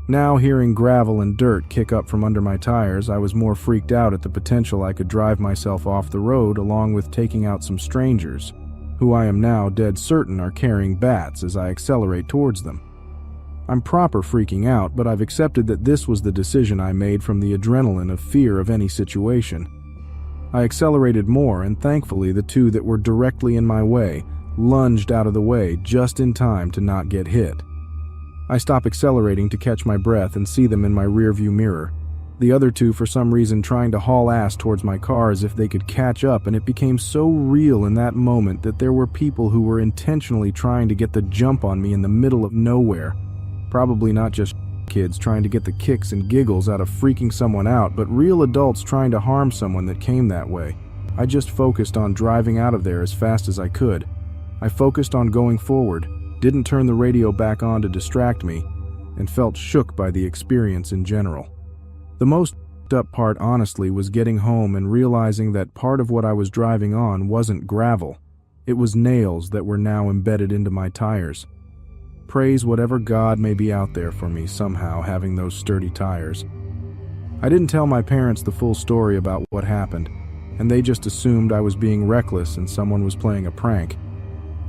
Now, hearing gravel and dirt kick up from under my tires, I was more freaked out at the potential I could drive myself off the road along with taking out some strangers, who I am now dead certain are carrying bats as I accelerate towards them. I'm proper freaking out, but I've accepted that this was the decision I made from the adrenaline of fear of any situation. I accelerated more, and thankfully the 2 that were directly in my way lunged out of the way just in time to not get hit. I stop accelerating to catch my breath and see them in my rearview mirror. The other 2 for some reason trying to haul ass towards my car as if they could catch up, and it became so real in that moment that there were people who were intentionally trying to get the jump on me in the middle of nowhere. Probably not just kids trying to get the kicks and giggles out of freaking someone out, but real adults trying to harm someone that came that way. I just focused on driving out of there as fast as I could. I focused on going forward, didn't turn the radio back on to distract me, and felt shook by the experience in general. The most up part, honestly, was getting home and realizing that part of what I was driving on wasn't gravel. It was nails that were now embedded into my tires. Praise whatever God may be out there for me somehow having those sturdy tires. I didn't tell my parents the full story about what happened, and they just assumed I was being reckless and someone was playing a prank.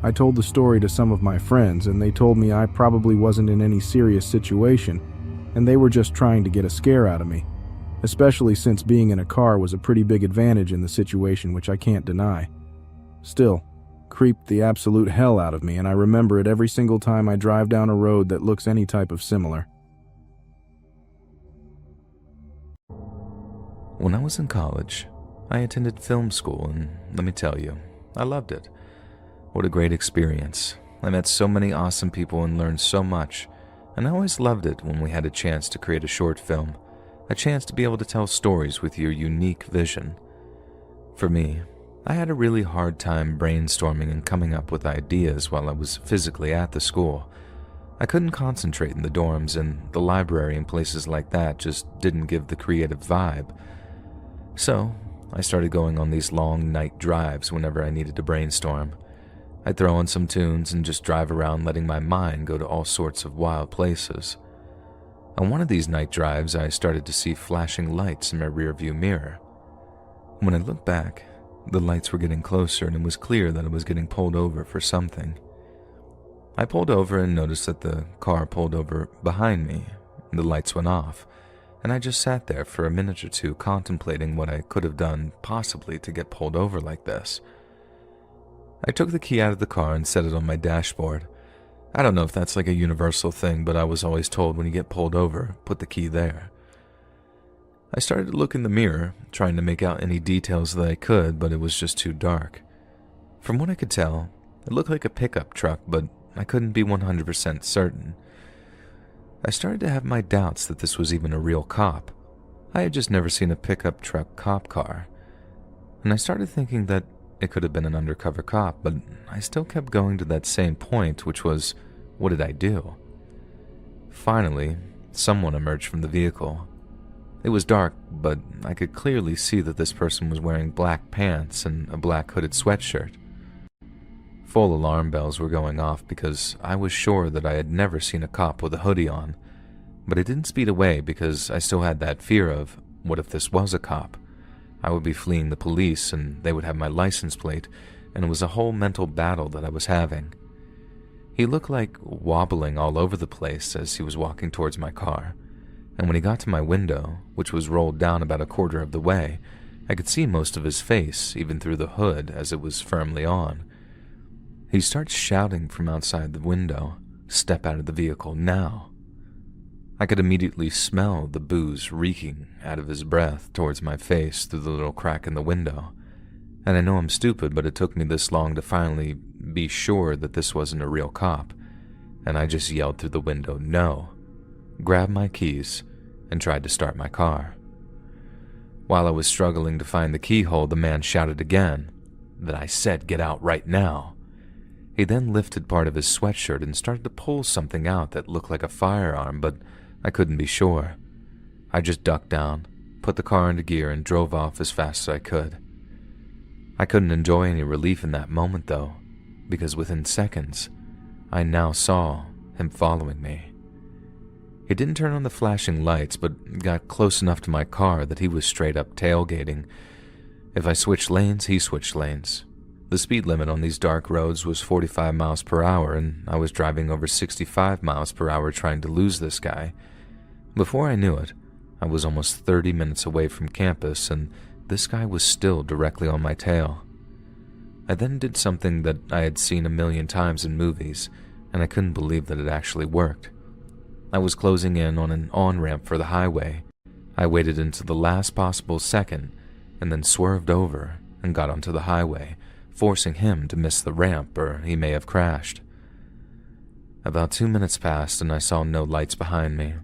I told the story to some of my friends, and they told me I probably wasn't in any serious situation, and they were just trying to get a scare out of me, especially since being in a car was a pretty big advantage in the situation, which I can't deny. Still, creeped the absolute hell out of me, and I remember it every single time I drive down a road that looks any type of similar. When I was in college, I attended film school, and let me tell you, I loved it. What a great experience. I met so many awesome people and learned so much, and I always loved it when we had a chance to create a short film, a chance to be able to tell stories with your unique vision. For me, I had a really hard time brainstorming and coming up with ideas while I was physically at the school. I couldn't concentrate in the dorms, and the library and places like that just didn't give the creative vibe. So, I started going on these long night drives whenever I needed to brainstorm. I'd throw on some tunes and just drive around letting my mind go to all sorts of wild places. On one of these night drives, I started to see flashing lights in my rearview mirror. When I looked back, the lights were getting closer and it was clear that I was getting pulled over for something. I pulled over and noticed that the car pulled over behind me. The lights went off, and I just sat there for a minute or two contemplating what I could have done possibly to get pulled over like this. I took the key out of the car and set it on my dashboard. I don't know if that's like a universal thing, but I was always told when you get pulled over, put the key there. I started to look in the mirror, trying to make out any details that I could, but it was just too dark. From what I could tell, it looked like a pickup truck, but I couldn't be 100% certain. I started to have my doubts that this was even a real cop. I had just never seen a pickup truck cop car. And I started thinking that it could have been an undercover cop, but I still kept going to that same point, which was, what did I do? Finally, someone emerged from the vehicle. It was dark, but I could clearly see that this person was wearing black pants and a black hooded sweatshirt. Full alarm bells were going off because I was sure that I had never seen a cop with a hoodie on, but it didn't speed away because I still had that fear of, what if this was a cop? I would be fleeing the police and they would have my license plate, and it was a whole mental battle that I was having. He looked like wobbling all over the place as he was walking towards my car, and when he got to my window, which was rolled down about a quarter of the way, I could see most of his face, even through the hood as it was firmly on. He starts shouting from outside the window, "Step out of the vehicle now." I could immediately smell the booze reeking out of his breath towards my face through the little crack in the window. And I know I'm stupid, but it took me this long to finally be sure that this wasn't a real cop. And I just yelled through the window, "No," grabbed my keys, and tried to start my car. While I was struggling to find the keyhole, the man shouted again that I said get out right now. He then lifted part of his sweatshirt and started to pull something out that looked like a firearm, but I couldn't be sure. I just ducked down, put the car into gear, and drove off as fast as I could. I couldn't enjoy any relief in that moment, though, because within seconds, I now saw him following me. He didn't turn on the flashing lights, but got close enough to my car that he was straight up tailgating. If I switched lanes, he switched lanes. The speed limit on these dark roads was 45 miles per hour, and I was driving over 65 miles per hour trying to lose this guy. Before I knew it, I was almost 30 minutes away from campus, and this guy was still directly on my tail. I then did something that I had seen a million times in movies, and I couldn't believe that it actually worked. I was closing in on an on-ramp for the highway. I waited until the last possible second, and then swerved over and got onto the highway, forcing him to miss the ramp or he may have crashed. About 2 minutes passed and I saw no lights behind me.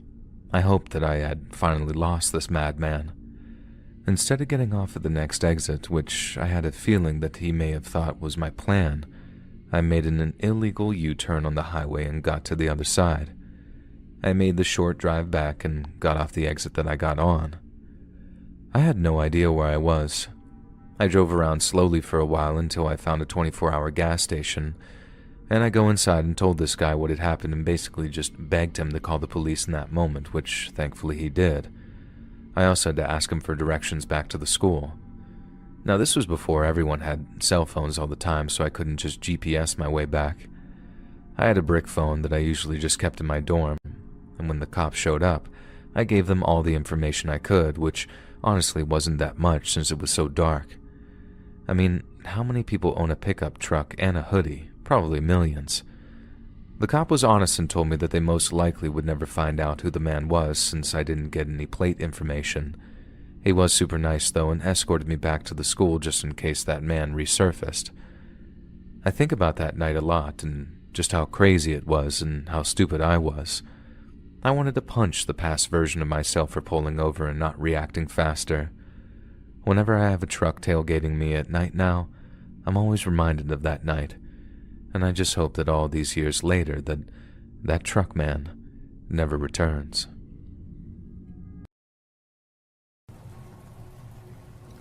I hoped that I had finally lost this madman. Instead of getting off at the next exit, which I had a feeling that he may have thought was my plan, I made an illegal U-turn on the highway and got to the other side. I made the short drive back and got off the exit that I got on. I had no idea where I was. I drove around slowly for a while until I found a 24-hour gas station, and I go inside and told this guy what had happened and basically just begged him to call the police in that moment, which thankfully he did. I also had to ask him for directions back to the school. Now, this was before everyone had cell phones all the time, so I couldn't just GPS my way back. I had a brick phone that I usually just kept in my dorm, and when the cops showed up, I gave them all the information I could, which honestly wasn't that much since it was so dark. I mean, how many people own a pickup truck and a hoodie? Probably millions. The cop was honest and told me that they most likely would never find out who the man was since I didn't get any plate information. He was super nice though and escorted me back to the school just in case that man resurfaced. I think about that night a lot and just how crazy it was and how stupid I was. I wanted to punch the past version of myself for pulling over and not reacting faster. Whenever I have a truck tailgating me at night now, I'm always reminded of that night, and I just hope that all these years later that truck man never returns.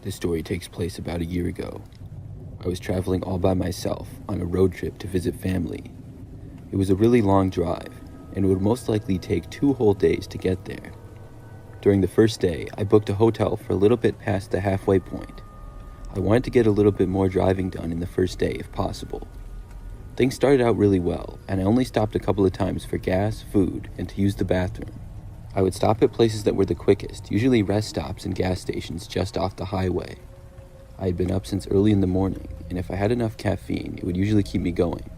This story takes place about a year ago. I was traveling all by myself on a road trip to visit family. It was a really long drive, and it would most likely take 2 whole days to get there. During the first day, I booked a hotel for a little bit past the halfway point. I wanted to get a little bit more driving done in the first day if possible. Things started out really well, and I only stopped a couple of times for gas, food, and to use the bathroom. I would stop at places that were the quickest, usually rest stops and gas stations just off the highway. I had been up since early in the morning, and if I had enough caffeine, it would usually keep me going.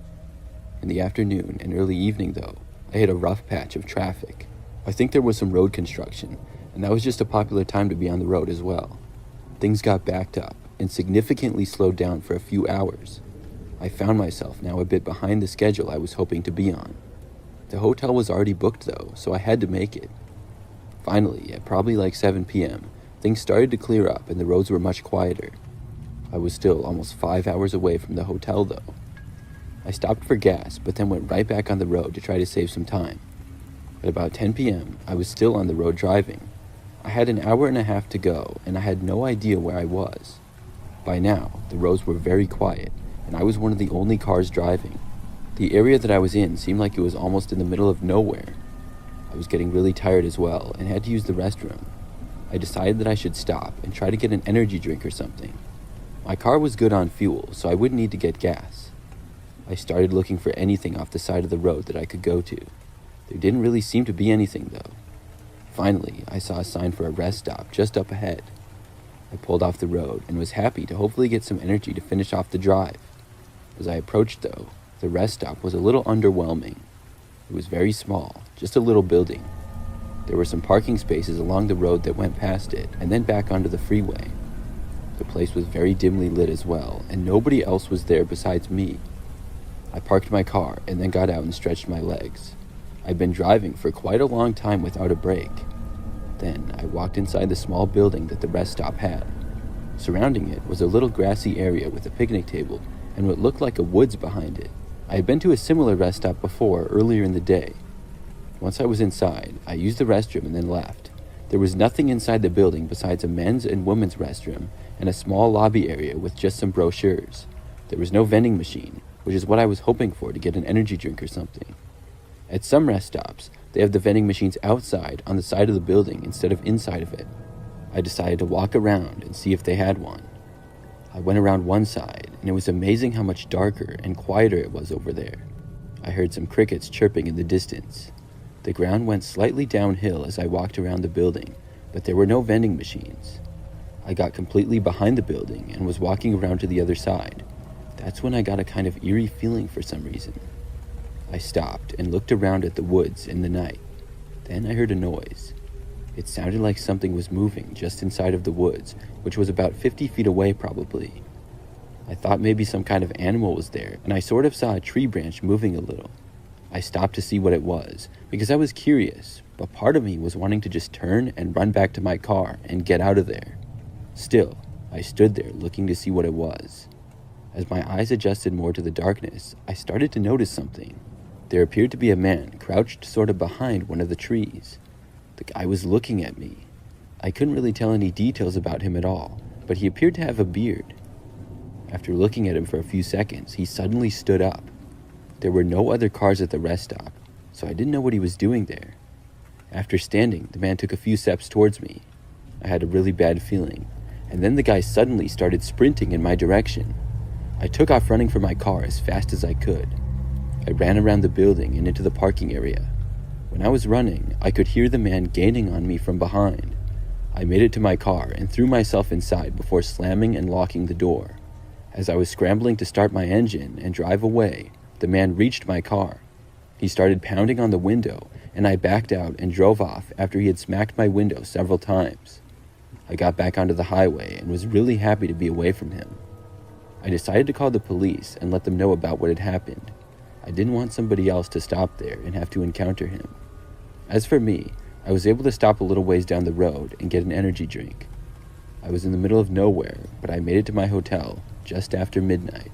In the afternoon and early evening, though, I hit a rough patch of traffic. I think there was some road construction, and that was just a popular time to be on the road as well. Things got backed up and significantly slowed down for a few hours. I found myself now a bit behind the schedule I was hoping to be on. The hotel was already booked though, so I had to make it. Finally, at probably like 7 p.m., things started to clear up and the roads were much quieter. I was still almost 5 hours away from the hotel though. I stopped for gas, but then went right back on the road to try to save some time. At about 10 p.m., I was still on the road driving. I had an hour and a half to go, and I had no idea where I was. By now, the roads were very quiet, and I was one of the only cars driving. The area that I was in seemed like it was almost in the middle of nowhere. I was getting really tired as well and had to use the restroom. I decided that I should stop and try to get an energy drink or something. My car was good on fuel, so I wouldn't need to get gas. I started looking for anything off the side of the road that I could go to. There didn't really seem to be anything though. Finally, I saw a sign for a rest stop just up ahead. I pulled off the road and was happy to hopefully get some energy to finish off the drive. As I approached though, the rest stop was a little underwhelming. It was very small, just a little building. There were some parking spaces along the road that went past it and then back onto the freeway. The place was very dimly lit as well, and nobody else was there besides me. I parked my car and then got out and stretched my legs. I'd been driving for quite a long time without a break. Then I walked inside the small building that the rest stop had. Surrounding it was a little grassy area with a picnic table and what looked like a woods behind it. I had been to a similar rest stop before earlier in the day. Once I was inside, I used the restroom and then left. There was nothing inside the building besides a men's and women's restroom and a small lobby area with just some brochures. There was no vending machine, which is what I was hoping for to get an energy drink or something. At some rest stops, they have the vending machines outside on the side of the building instead of inside of it. I decided to walk around and see if they had one. I went around one side, and it was amazing how much darker and quieter it was over there. I heard some crickets chirping in the distance. The ground went slightly downhill as I walked around the building, but there were no vending machines. I got completely behind the building and was walking around to the other side. That's when I got a kind of eerie feeling for some reason. I stopped and looked around at the woods in the night. Then I heard a noise. It sounded like something was moving just inside of the woods, which was about 50 feet away probably. I thought maybe some kind of animal was there, and I sort of saw a tree branch moving a little. I stopped to see what it was, because I was curious, but part of me was wanting to just turn and run back to my car and get out of there. Still, I stood there looking to see what it was. As my eyes adjusted more to the darkness, I started to notice something. There appeared to be a man crouched sort of behind one of the trees. The guy was looking at me. I couldn't really tell any details about him at all, but he appeared to have a beard. After looking at him for a few seconds, he suddenly stood up. There were no other cars at the rest stop, so I didn't know what he was doing there. After standing, the man took a few steps towards me. I had a really bad feeling, and then the guy suddenly started sprinting in my direction. I took off running for my car as fast as I could. I ran around the building and into the parking area. When I was running, I could hear the man gaining on me from behind. I made it to my car and threw myself inside before slamming and locking the door. As I was scrambling to start my engine and drive away, the man reached my car. He started pounding on the window, and I backed out and drove off after he had smacked my window several times. I got back onto the highway and was really happy to be away from him. I decided to call the police and let them know about what had happened. I didn't want somebody else to stop there and have to encounter him. As for me, I was able to stop a little ways down the road and get an energy drink. I was in the middle of nowhere, but I made it to my hotel just after midnight.